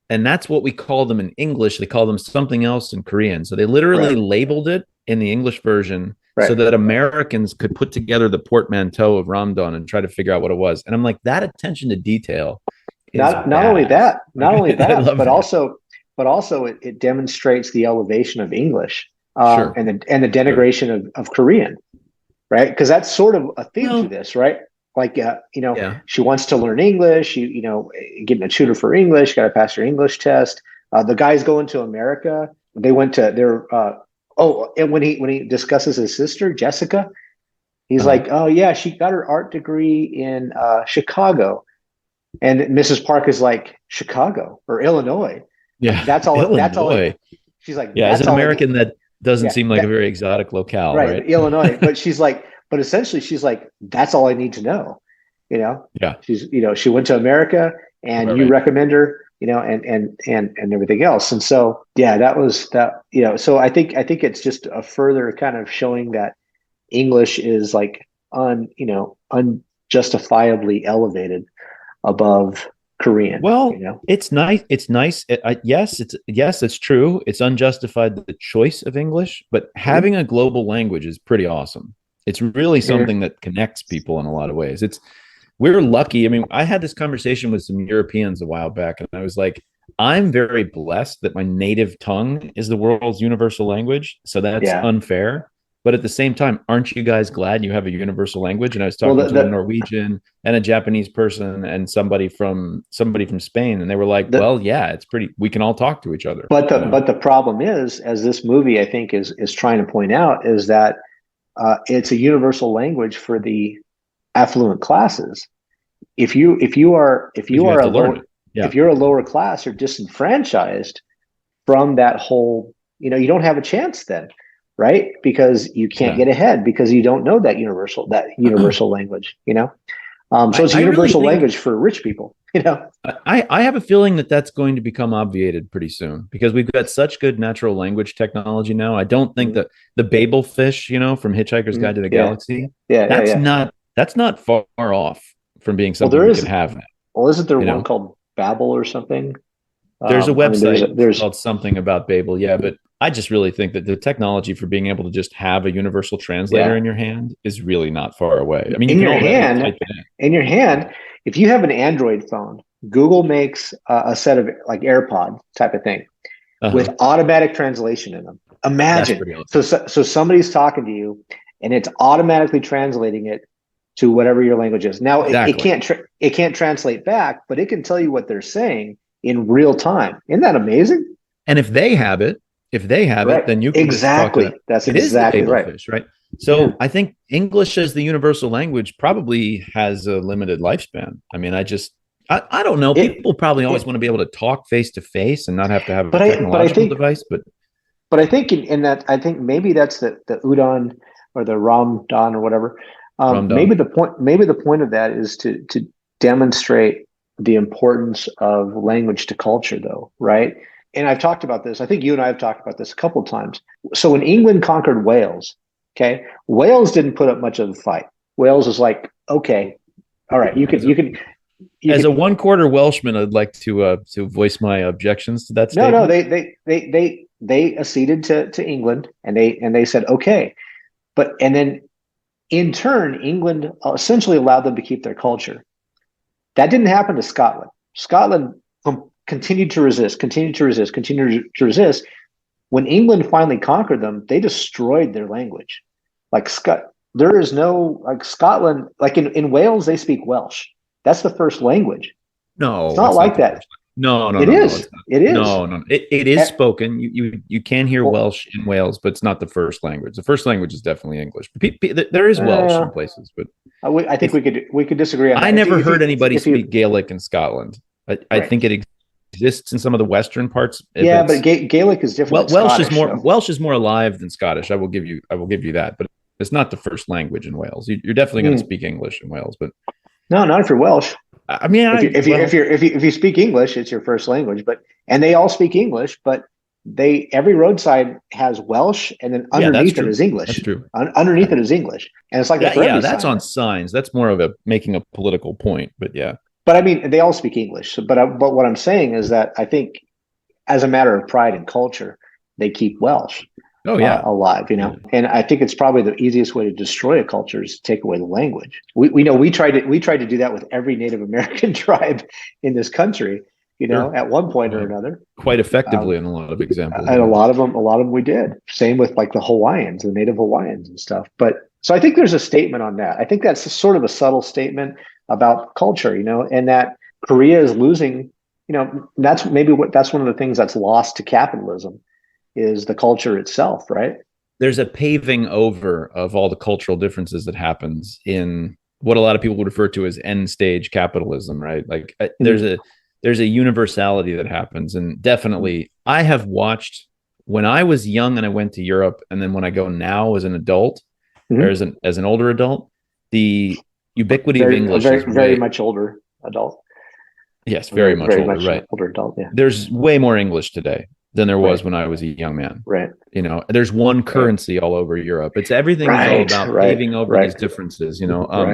And that's what we call them in English. They call them something else in Korean. So they literally labeled it in the English version so that Americans could put together the portmanteau of ramdon and try to figure out what it was. And I'm like, that attention to detail. Not only that, but also it demonstrates the elevation of English and the denigration of Korean, right? Because that's sort of a theme to this, right? Like, she wants to learn English, getting a tutor for English, got to pass her English test. The guys going to America, they went to and when he discusses his sister, Jessica, he's like, oh yeah, she got her art degree in Chicago. And Mrs. Park is like, Chicago or Illinois. Yeah. That's all. Illinois. That's all. She's like, as an American, that doesn't seem like a very exotic locale, right? Illinois. But essentially she's like, that's all I need to know. She's, she went to America and you recommend her, and everything else. And so, that was that, so I think it's just a further kind of showing that English is like unjustifiably elevated above Korean. Well, it's nice. It's nice. Yes, it's true. It's unjustified, the choice of English, but having a global language is pretty awesome. It's really something that connects people in a lot of ways. We're lucky. I mean, I had this conversation with some Europeans a while back, and I was like, I'm very blessed that my native tongue is the world's universal language. So that's unfair. But at the same time, aren't you guys glad you have a universal language? And I was talking to a Norwegian and a Japanese person and somebody from Spain, and they were like, it's pretty, we can all talk to each other. But the problem is, as this movie I think is trying to point out, is that it's a universal language for the affluent classes. If you are a if you're a lower class, you're disenfranchised from that whole, you don't have a chance then, right? Because you can't get ahead because you don't know that universal language, so it's a universal language for rich people, I have a feeling that that's going to become obviated pretty soon because we've got such good natural language technology now. I don't think that the Babel fish, from Hitchhiker's Guide to the Galaxy, that's not far off from being something we could have now. Well, isn't there one called Babel or something? There's a website there's called something about Babel, but I just really think that the technology for being able to just have a universal translator in your hand is really not far away. I mean, in your hand, if you have an Android phone, Google makes a set of like AirPod type of thing with automatic translation in them. Imagine, awesome. So somebody's talking to you, and it's automatically translating it to whatever your language is. Now it can't translate back, but it can tell you what they're saying in real time. Isn't that amazing? And if they have it, then you can exactly. That's exactly right. Fish, right. So I think English as the universal language probably has a limited lifespan. I mean, I don't know. People probably always want to be able to talk face to face and not have to have a technological device. But I think in that, I think maybe that's the udon or the ramdan or whatever. Maybe the point of that is to demonstrate the importance of language to culture, though, right? And I've talked about this. I think you and I have talked about this a couple of times. So when England conquered Wales, Wales didn't put up much of a fight. Wales was like, okay, all right, you can. As a one-quarter Welshman, I'd like to voice my objections to that statement. No, they acceded to England, and they said okay, and then in turn, England essentially allowed them to keep their culture. That didn't happen to Scotland. Scotland continued to resist. When England finally conquered them, they destroyed their language. There is no Scotland, like in Wales, they speak Welsh. That's the first language. No, it's not like that. No, it is. It is. No. It is spoken. You can hear Welsh in Wales, but it's not the first language. The first language is definitely English. There is Welsh in places, but I think we could disagree on that. I never heard anybody speak Gaelic in Scotland. I think it exists in some of the western parts. Yeah, but Gaelic is different. Welsh is more alive than Scottish. I will give you that, but it's not the first language in Wales. You're definitely going to speak English in Wales, but no, not if you're Welsh. I mean, if you speak English, it's your first language. And they all speak English, but every roadside has Welsh, and then underneath it is English. That's true. Underneath it is English, and it's like that. Yeah, that's on signs. That's more of making a political point. But yeah. But I mean, they all speak English. But what I'm saying is that I think, as a matter of pride and culture, they keep Welsh. Alive, and I think it's probably the easiest way to destroy a culture is to take away the language. We tried to do that with every Native American tribe in this country, at one point or another, quite effectively in a lot of examples. And a lot of them we did. Same with like the Hawaiians, the Native Hawaiians and stuff. But so I think there's a statement on that. I think that's sort of a subtle statement about culture, and that Korea is losing. That's one of the things that's lost to capitalism. Is the culture itself, right? There's a paving over of all the cultural differences that happens in what a lot of people would refer to as end stage capitalism, right? Like there's a universality that happens. And definitely I have watched when I was young and I went to Europe, and then when I go now as an adult, or as an older adult, the ubiquity of English is very much older adult. Yes, very much older, right? Older adult, yeah. There's way more English today than there was when I was a young man. Right. There's one currency all over Europe. Everything is all about paving over these differences,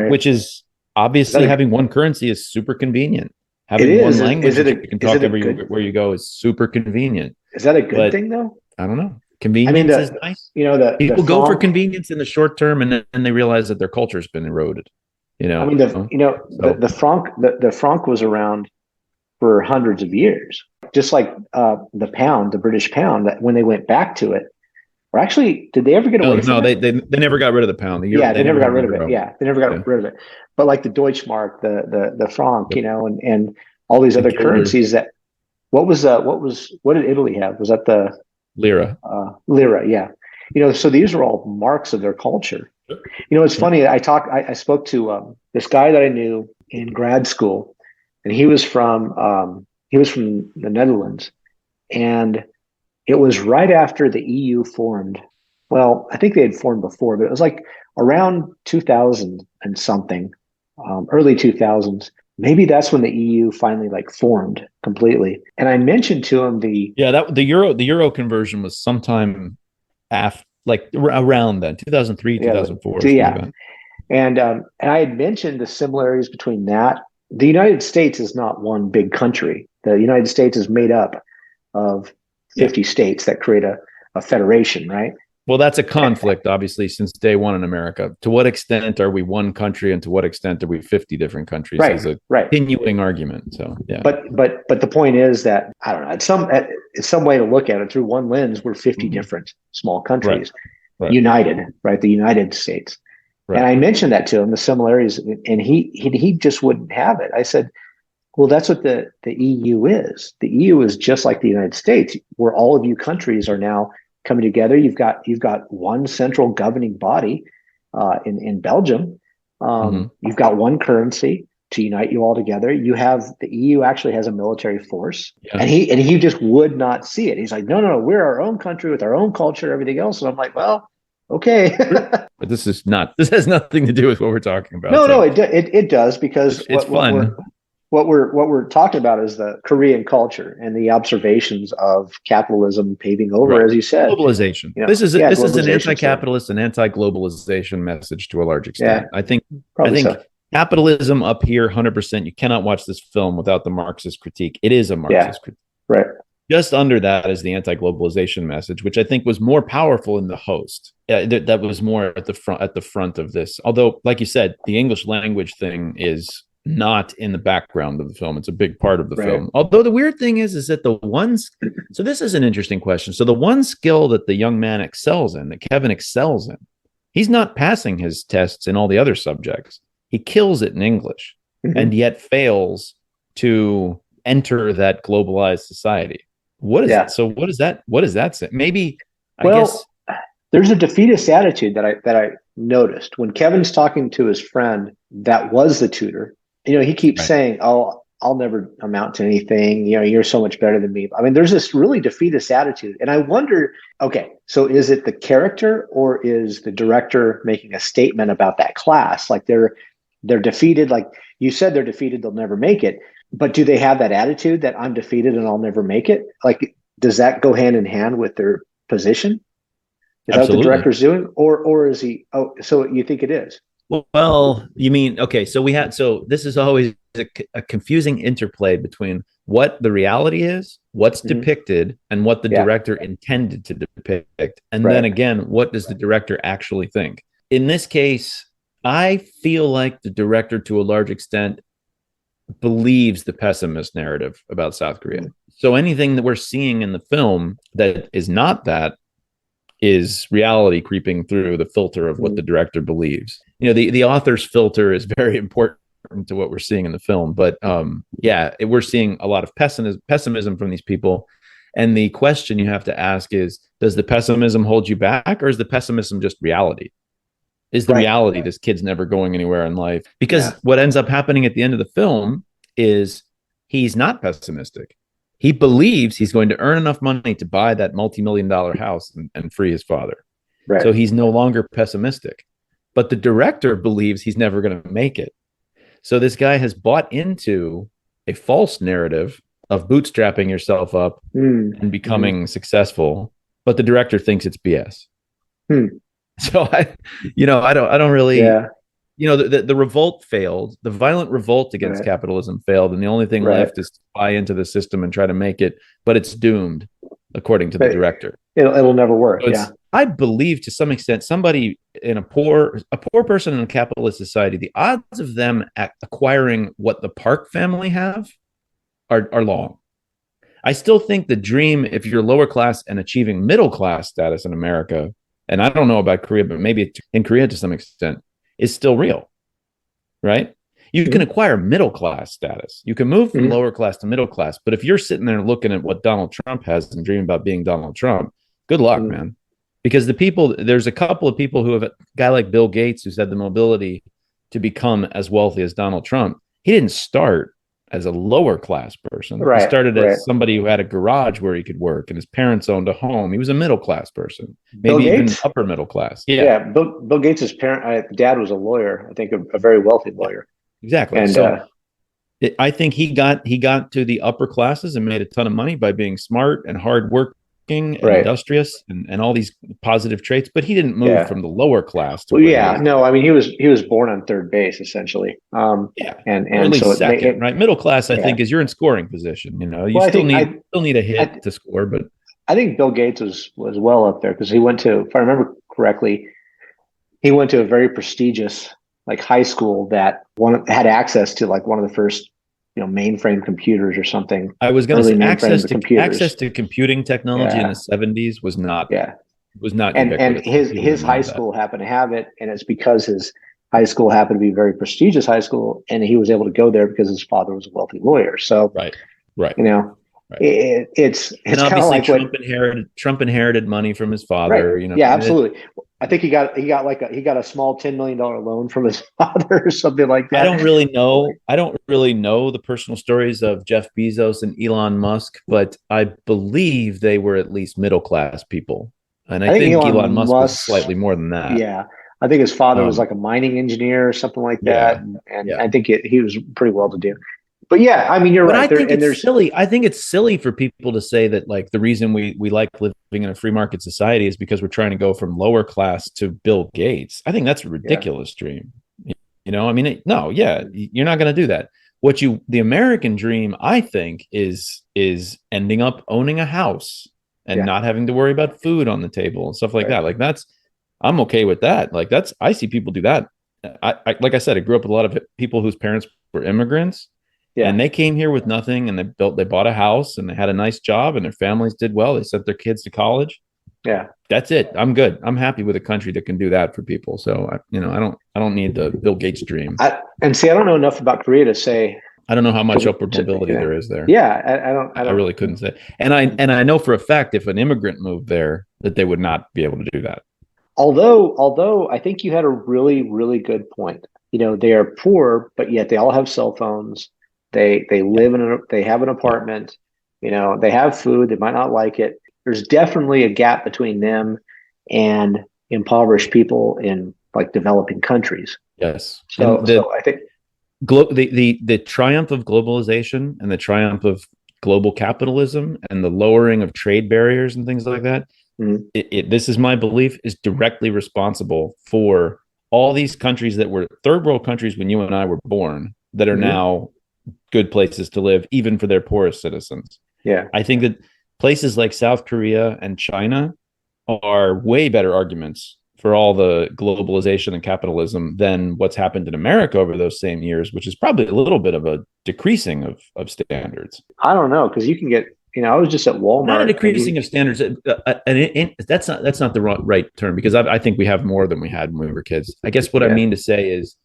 which is obviously having one currency is super convenient. Having one language that you can talk everywhere you go is super convenient. Is that a good thing though? I don't know. Convenience is nice. People go for convenience in the short term, and then they realize that their culture's been eroded. The franc was around for hundreds of years. Just like the British pound, that when they went back to it, or actually, did they ever get away from it? No, they never got rid of the pound. They never got rid of it. Yeah, they never got rid of it. But like the Deutschmark, the franc, and all these other currencies. What did Italy have? Was that the lira? Lira, yeah. So these are all marks of their culture. It's funny. I spoke to this guy that I knew in grad school, and he was from he was from the Netherlands, and it was right after the EU formed. Well, I think they had formed before, but it was like around 2000 and something, early 2000s. Maybe that's when the EU finally like formed completely. And I mentioned to him that the euro conversion was sometime after, like around then, 2003, 2004. Yeah. And I had mentioned the similarities between that. The United States is not one big country. The United States is made up of 50 states that create a federation, right? Well, that's a conflict, obviously, since day one in America. To what extent are we one country, and to what extent are we 50 different countries? Right, is a continuing argument. So, yeah. But the point is that, I don't know, it's some way to look at it through one lens. We're 50 different small countries united, right? The United States. Right. And I mentioned that to him, the similarities, and he just wouldn't have it. I said, well, that's what the EU is. The EU is just like the United States, where all of you countries are now coming together. You've got one central governing body in Belgium. You've got one currency to unite you all together. You have the EU actually has a military force, and he just would not see it. He's like, no, we're our own country with our own culture, everything else. And I'm like, well, okay. But this has nothing to do with what we're talking about. No, it does, because it's fun. What we're talking about is the Korean culture and the observations of capitalism paving over, as you said, globalization. This is an anti-capitalist and anti-globalization message to a large extent. I think capitalism up here, 100%. You cannot watch this film without the Marxist critique. It is a Marxist critique, right? Just under that is the anti-globalization message, which I think was more powerful in The Host. That was more at the front of this. Although, like you said, the English language thing is not in the background of the film. It's a big part of the film. Although the weird thing is that so this is an interesting question. So the one skill that the young man excels in, that Kevin excels in, he's not passing his tests in all the other subjects. He kills it in English, and yet fails to enter that globalized society. What is it? So what does that say? Maybe, I guess there's a defeatist attitude that I noticed when Kevin's talking to his friend that was the tutor. He keeps saying, "Oh, I'll never amount to anything. You're so much better than me." I mean, there's this really defeatist attitude. And I wonder, okay, so is it the character, or is the director making a statement about that class? Like they're defeated, like you said, they're defeated, they'll never make it. But do they have that attitude that I'm defeated and I'll never make it? Like, does that go hand in hand with their position? Is that what the director's doing? Or is he, so you think it is? Well, you mean, okay, so this is always a confusing interplay between what the reality is, what's depicted, and what the director intended to depict. And then again, what does the director actually think? In this case, I feel like the director, to a large extent, believes the pessimist narrative about South Korea. So anything that we're seeing in the film that is not that is reality creeping through the filter of what the director believes. The author's filter is very important to what we're seeing in the film. But we're seeing a lot of pessimism from these people. And the question you have to ask is, does the pessimism hold you back, or is the pessimism just reality? Is the reality this kid's never going anywhere in life? Because what ends up happening at the end of the film is he's not pessimistic. He believes he's going to earn enough money to buy that multi-million-dollar house and free his father. Right. So he's no longer pessimistic. But the director believes he's never going to make it. So this guy has bought into a false narrative of bootstrapping yourself up and becoming successful. But the director thinks it's BS. So I don't really, the revolt failed. The violent revolt against capitalism failed. And the only thing left is to buy into the system and try to make it, but it's doomed, according to the director. It'll never work. So I believe to some extent, somebody in a poor person in a capitalist society, the odds of them acquiring what the Park family have are long. I still think the dream, if you're lower class and achieving middle class status in America, and I don't know about Korea, but maybe in Korea to some extent, is still real, right? You can acquire middle class status. You can move from lower class to middle class. But if you're sitting there looking at what Donald Trump has and dreaming about being Donald Trump, good luck, man. Because there's a couple of people who have, a guy like Bill Gates, who's had the mobility to become as wealthy as Donald Trump. He didn't start as a lower class person. Right, He started right. as somebody who had a garage where he could work, and his parents owned a home. He was a middle class person, Bill maybe even Gates? upper middle class. Yeah, Bill Gates' dad was a lawyer. I think a very wealthy lawyer. Exactly. And So I think he got to the upper classes and made a ton of money by being smart and hardworking and right. industrious and all these positive traits. But he didn't move Yeah. from the lower class to Well, where he yeah, is. no, I mean he was born on third base essentially. Yeah, and or at least so second, right? Middle class, I yeah. think, is you're in scoring position. You know, you Well, still need a hit to score, but I think Bill Gates was well up there because he went to, if I remember correctly, he went to a very prestigious like high school that had access to like one of the first, mainframe computers or something. I was going to Early say mainframe access to computing technology in the 70s was not and ubiquitous. his high school happened to have it, and it's because his high school happened to be a very prestigious high school, and he was able to go there because his father was a wealthy lawyer. So right. It's and kind of obviously like Trump inherited money from his father. Right. Yeah, absolutely. I think he got a small $10 million loan from his father or something like that. I don't really know the personal stories of Jeff Bezos and Elon Musk, but I believe they were at least middle class people. And I think Elon Musk was slightly more than that. Yeah. I think his father was like a mining engineer or something like that. And I think he was pretty well to do. But yeah, I mean, you're right. I think it's silly. I think it's silly for people to say that like the reason we like living in a free market society is because we're trying to go from lower class to Bill Gates. I think that's a ridiculous dream. You know, I mean, you're not going to do that. The American dream, I think, is ending up owning a house and not having to worry about food on the table and stuff like that. Like I'm okay with that. Like I see people do that. I like I said, I grew up with a lot of people whose parents were immigrants. Yeah. And they came here with nothing, and they bought a house, and they had a nice job, and their families did well. They sent their kids to college. Yeah, that's it. I'm good. I'm happy with a country that can do that for people. So I don't need the Bill Gates dream. I don't know enough about Korea to say. I don't know how much upward mobility there is there. Yeah, I really couldn't say. And I know for a fact if an immigrant moved there, that they would not be able to do that. Although I think you had a really, really good point. They are poor, but yet they all have cell phones. They live they have an apartment, they have food. They might not like it. There's definitely a gap between them and impoverished people in like developing countries. Yes. So I think the triumph of globalization and the triumph of global capitalism and the lowering of trade barriers and things like that. Mm-hmm. This is my belief, is directly responsible for all these countries that were third world countries when you and I were born that are now good places to live, even for their poorest citizens. Yeah. I think that places like South Korea and China are way better arguments for all the globalization and capitalism than what's happened in America over those same years, which is probably a little bit of a decreasing of standards. I don't know, because you can get, I was just at Walmart. Not a decreasing of standards. That's not the right term, because I think we have more than we had when we were kids. I guess what I mean to say is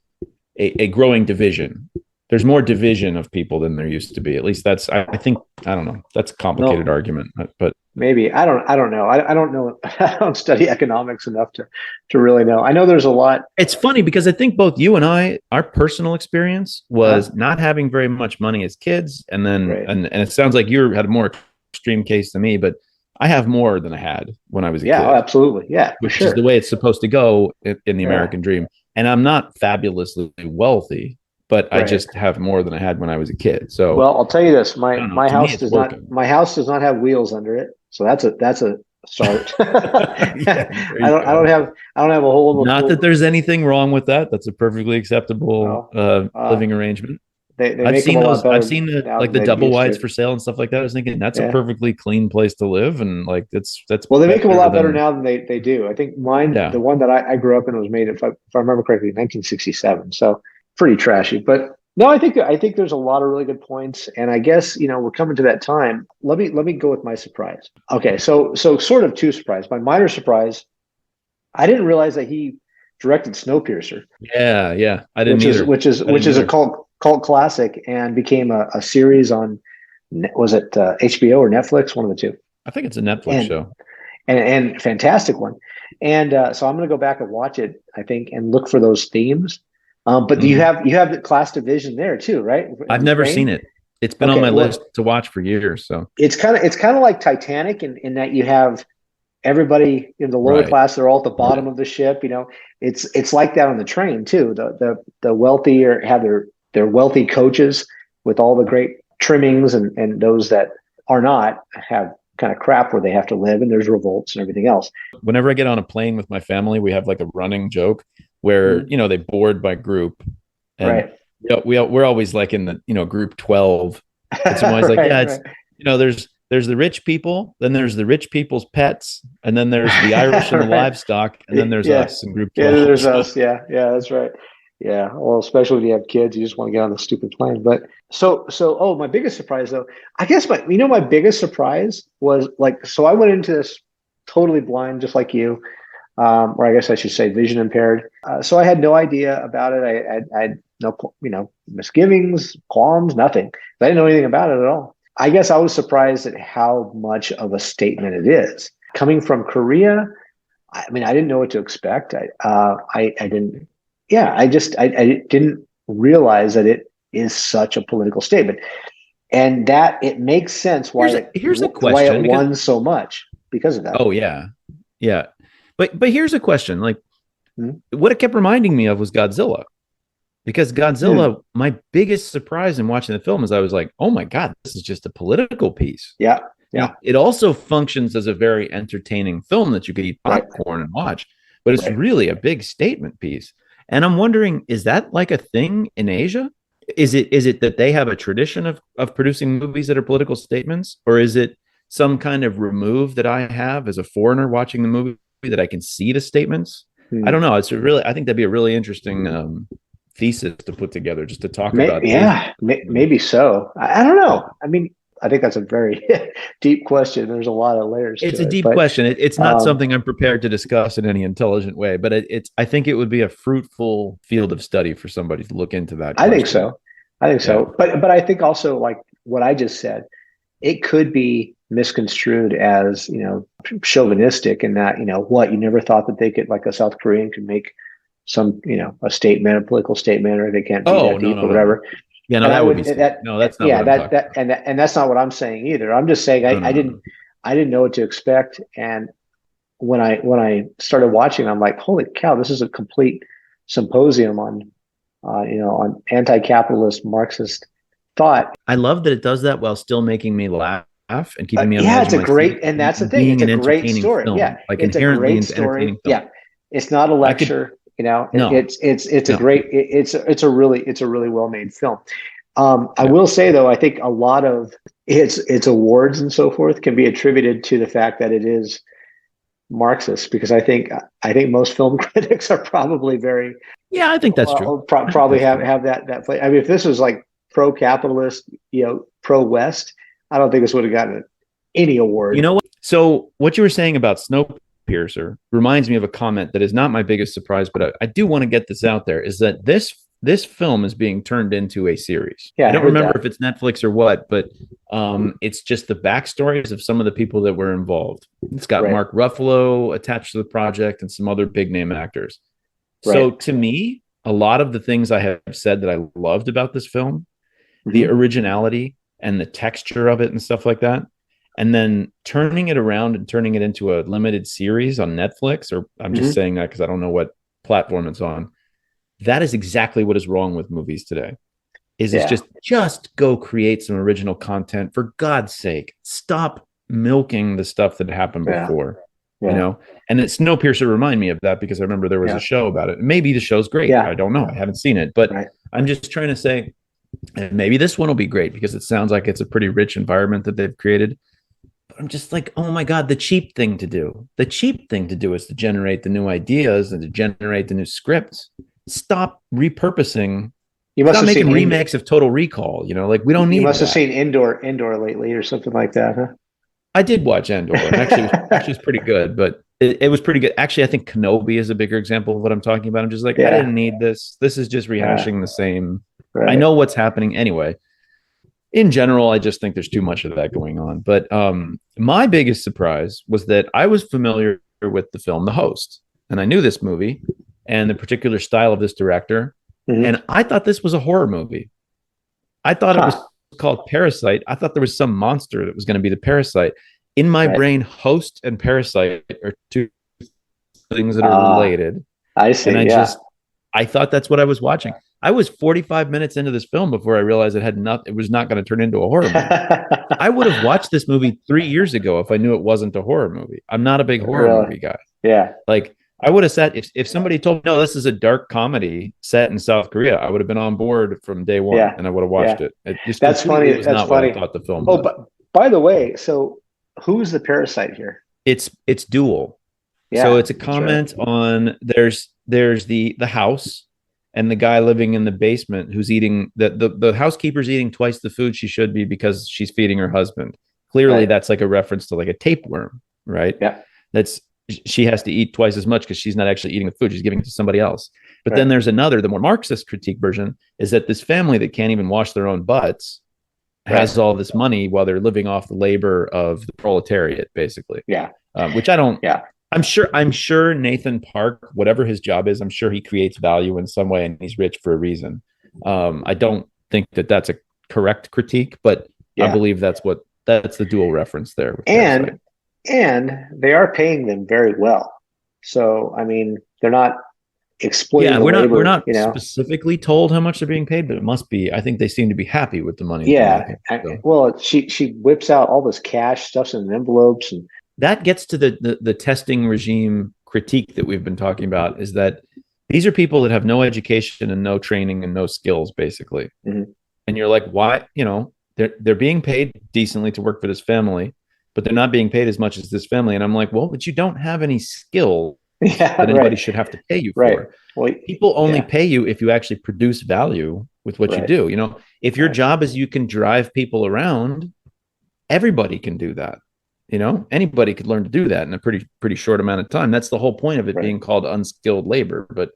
a growing division. There's more division of people than there used to be. At least I don't know. That's a complicated argument, but maybe I don't know. I don't know. I don't study economics enough to really know. I know there's a lot. It's funny because I think both you and I, our personal experience was not having very much money as kids. And then, and it sounds like you had a more extreme case than me, but I have more than I had when I was a kid. Yeah, absolutely. Yeah, which is the way it's supposed to go in the American dream. And I'm not fabulously wealthy, but I just have more than I had when I was a kid. So, well, I'll tell you this: my house does not have wheels under it, so that's a start. I don't have a hole in the Not pool. that there's anything wrong with that. That's a perfectly acceptable living arrangement. I've seen the double wides for sale and stuff like that. I was thinking that's a perfectly clean place to live, and like that's well, they make them a lot better now than they do. I think mine, the one that I grew up in, was made, if I remember correctly, 1967. So pretty trashy. But no, I think there's a lot of really good points, and I guess we're coming to that time. Let me go with my surprise. Okay, so sort of two surprise. My minor surprise, I didn't realize that he directed Snowpiercer. Yeah, I didn't either. Which is a cult classic and became a series on, was it HBO or Netflix? One of the two. I think it's a Netflix show. And fantastic one. And so I'm going to go back and watch it, I think, and look for those themes. But you have the class division there too, right? I've never seen it. It's been on my list to watch for years. So it's kind of like Titanic in that you have everybody in the lower class, they're all at the bottom of the ship. It's like that on the train too. The wealthier have their wealthy coaches with all the great trimmings, and those that are not have kind of crap where they have to live, and there's revolts and everything else. Whenever I get on a plane with my family, we have like a running joke where they board by group, and we're always like in the group 12. It's always like there's the rich people, then there's the rich people's pets, and then there's the Irish and the livestock, and then there's us in group 12. Yeah, there's us. Yeah, that's right. Yeah, well, especially when you have kids, you just want to get on the stupid plane. But so my biggest surprise though, I guess my biggest surprise was so I went into this totally blind, just like you, or I guess I should say vision impaired. So I had no idea about it. I had no misgivings, qualms, nothing. I didn't know anything about it at all. I guess I was surprised at how much of a statement it is. Coming from Korea, I didn't know what to expect. I didn't. Yeah, I didn't realize that it is such a political statement, and that it makes sense why here's a question, why it won so much because of that. Oh yeah. But here's a question: what it kept reminding me of was Godzilla. Because Godzilla, my biggest surprise in watching the film is I was like, oh my God, this is just a political piece. Yeah. It also functions as a very entertaining film that you could eat popcorn and watch, but it's really a big statement piece. And I'm wondering, is that like a thing in Asia? Is it that they have a tradition of producing movies that are political statements? Or is it some kind of remove that I have as a foreigner watching the movie that I can see the statements? I don't know. I think that'd be a really interesting thesis to put together just to talk about. Yeah, maybe so. I don't know. I think that's a very deep question. There's a lot of layers. It's a deep question. It's not something I'm prepared to discuss in any intelligent way, but I think it would be a fruitful field of study for somebody to look into that question. I think so. But I think also, like what I just said, it could be misconstrued as, chauvinistic in that, you never thought that they could, like a South Korean could make some, a statement, a political statement, or they can't be that deep or whatever. Yeah, no, that would be no, that's not. Yeah, and that's not what I'm saying either. I'm just saying I didn't know what to expect, and when I started watching, I'm like, holy cow, this is a complete symposium on anti-capitalist Marxist thought. I love that it does that while still making me laugh and keeping me on the edge. It's a great, and that's the thing. It's a great story. Film, yeah, like it's a great story. Yeah, it's not a lecture. It's a great. It's a really well made film. I will say though, I think a lot of its awards and so forth can be attributed to the fact that it is Marxist, because I think most film critics are probably very. Yeah, I think that's true. Probably have that play. If this was like pro-capitalist, pro-West, I don't think this would have gotten any award. You know what? So what you were saying about Snowpiercer reminds me of a comment that is not my biggest surprise, but I do want to get this out there, is that this film is being turned into a series. Yeah, I don't remember if it's Netflix or what, but it's just the backstories of some of the people that were involved. It's got Mark Ruffalo attached to the project and some other big name actors. So to me, a lot of the things I have said that I loved about this film, the originality and the texture of it and stuff like that, and then turning it around and turning it into a limited series on Netflix, or I'm just saying that because I don't know what platform it's on. That is exactly what is wrong with movies today. It's just go create some original content. For God's sake, stop milking the stuff that happened before. And Snowpiercer remind me of that, because I remember there was a show about it. Maybe the show's great. I don't know. I haven't seen it, but I'm just trying to say maybe this one will be great, because it sounds like it's a pretty rich environment that they've created. But I'm just like, oh my God, the cheap thing to do is to generate the new ideas and to generate the new scripts. Stop repurposing. You must have making remakes of Total Recall. Like, we don't need. You must have seen Indoor lately or something like that, huh? I did watch Andor. Actually, it's pretty good, but it was pretty good. Actually, I think Kenobi is a bigger example of what I'm talking about. I'm just like, I didn't need this. This is just rehashing the same. I know what's happening anyway. In general, I just think there's too much of that going on. But my biggest surprise was that I was familiar with the film The Host, and I knew this movie and the particular style of this director, and I thought this was a horror movie. I thought it was called Parasite, I thought there was some monster that was going to be the parasite. In my brain, host and parasite are two things that are related. I see. And I thought that's what I was watching. I was 45 minutes into this film before I realized it was not going to turn into a horror movie. I would have watched this movie 3 years ago if I knew it wasn't a horror movie. I'm not a big horror movie guy. Yeah. Like, I would have said, if somebody told me, no, this is a dark comedy set in South Korea, I would have been on board from day one, and I would have watched it. That's funny. That's not funny. What I thought the film was. But by the way, so who's the parasite here? It's dual. Yeah, so it's a comment on there's the house and the guy living in the basement who's eating the housekeeper's eating twice the food she should be because she's feeding her husband. Clearly, that's like a reference to like a tapeworm, right? Yeah. She has to eat twice as much because she's not actually eating the food. She's giving it to somebody else. But then there's another, the more Marxist critique version is that this family that can't even wash their own butts has all this money while they're living off the labor of the proletariat, basically. Yeah. Which I don't. Yeah. I'm sure Nathan Park, whatever his job is, I'm sure he creates value in some way and he's rich for a reason. I don't think that that's a correct critique, but I believe that's the dual reference there. And they are paying them very well. So, I mean, they're not exploiting. Yeah, we're not specifically told how much they're being paid, but it must be. I think they seem to be happy with the money. Yeah. Well, she whips out all this cash, stuffs in envelopes, and that gets to the testing regime critique that we've been talking about. Is that these are people that have no education and no training and no skills, basically. Mm-hmm. And you're like, why? They're being paid decently to work for this family, but they're not being paid as much as this family. And I'm like, well, but you don't have any skill that anybody should have to pay you for. Well, people only pay you if you actually produce value with what you do. If your job is you can drive people around, everybody can do that. Anybody could learn to do that in a pretty short amount of time. That's the whole point of it being called unskilled labor. But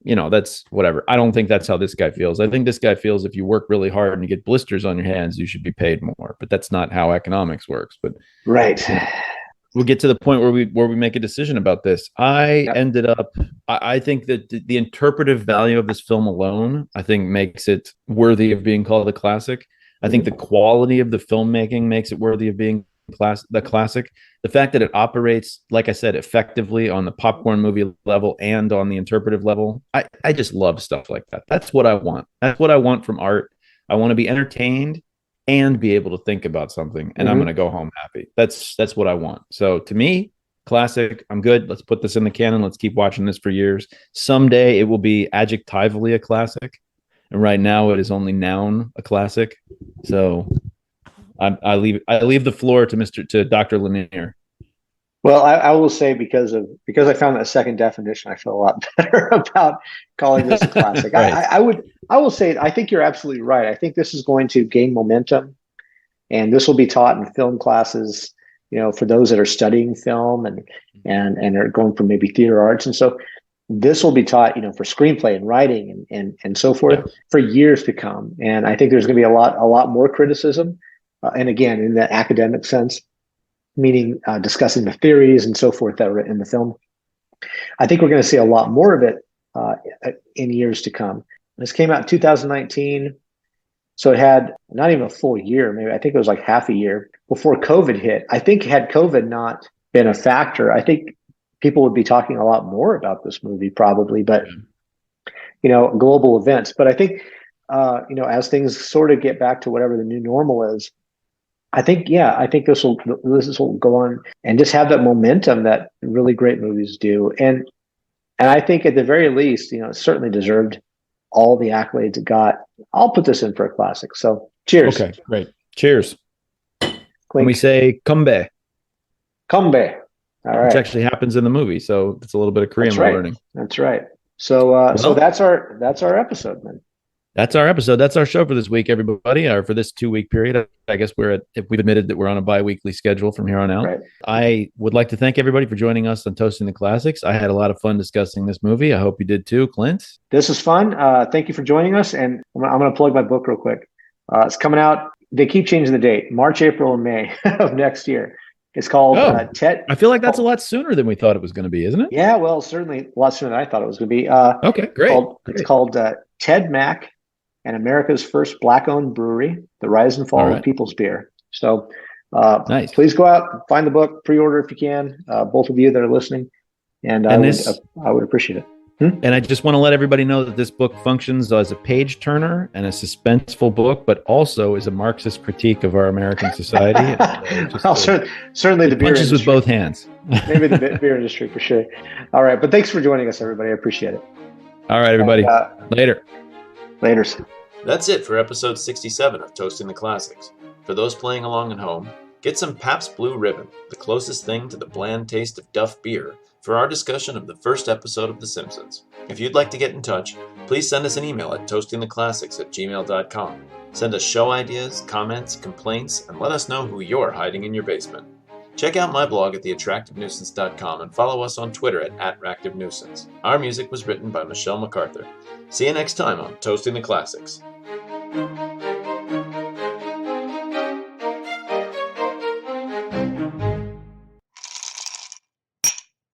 that's whatever. I don't think that's how this guy feels. I think this guy feels if you work really hard and you get blisters on your hands, you should be paid more. But that's not how economics works. But we'll get to the point where we make a decision about this. I think that the interpretive value of this film alone, I think, makes it worthy of being called a classic. I think the quality of the filmmaking makes it worthy of being the classic. The fact that it operates, like I said, effectively on the popcorn movie level and on the interpretive level. I just love stuff like that. That's what I want. That's what I want from art. I want to be entertained and be able to think about something, and I'm going to go home happy. That's what I want. So to me, classic. I'm good. Let's put this in the canon. Let's keep watching this for years. Someday it will be adjectively a classic, and right now it is only noun a classic. So I leave the floor to Dr. Lanier. Well, I will say because I found that second definition, I feel a lot better about calling this a classic. I will say I think you're absolutely right. I think this is going to gain momentum, and this will be taught in film classes. For those that are studying film and are going for maybe theater arts, and so this will be taught, for screenplay and writing and so forth for years to come. And I think there's going to be a lot more criticism, and again, in the academic sense, meaning discussing the theories and so forth that are in the film. I think we're going to see a lot more of it in years to come. This came out in 2019, so it had not even a full year. Maybe I think it was like half a year before COVID hit. I think had COVID not been a factor, I think people would be talking a lot more about this movie probably, but global events. But I think, as things sort of get back to whatever the new normal is, I think this will go on and just have that momentum that really great movies do. And I think at the very least, it certainly deserved all the accolades it got. I'll put this in for a classic. So cheers. Okay, great. Cheers. Clink. When we say "Kumbe." All right. Which actually happens in the movie. So it's a little bit of Korean we're learning. That's right. So so that's our episode, man. That's our episode. That's our show for this week, everybody, or for this 2-week period. I guess we've admitted that we're on a bi-weekly schedule from here on out. Right. I would like to thank everybody for joining us on Toasting the Classics. I had a lot of fun discussing this movie. I hope you did too, Clint. This is fun. Thank you for joining us. And I'm going to plug my book real quick. It's coming out. They keep changing the date, March, April, and May of next year. It's called TED. I feel like that's a lot sooner than we thought it was going to be, isn't it? Yeah, well, certainly a lot sooner than I thought it was going to be. Okay, great. It's called Ted Mack and America's first Black-owned brewery, The Rise and Fall of People's Beer. So nice. Please go out and find the book, pre-order if you can, both of you that are listening, and I would appreciate it. And I just want to let everybody know that this book functions as a page turner and a suspenseful book, but also is a Marxist critique of our American society. Certainly the beer punches industry. With both hands. Maybe the beer industry for sure. All right, but thanks for joining us, everybody. I appreciate it. All right, everybody. Later. Laters. That's it for episode 67 of Toasting the Classics. For those playing along at home, get some Pabst Blue Ribbon, the closest thing to the bland taste of Duff beer, for our discussion of the first episode of The Simpsons. If you'd like to get in touch, please send us an email at toastingtheclassics@gmail.com. Send us show ideas, comments, complaints, and let us know who you're hiding in your basement. Check out my blog at theattractivenuisance.com and follow us on Twitter at @attractivenuisance. Our music was written by Michelle McArthur. See you next time on Toasting the Classics.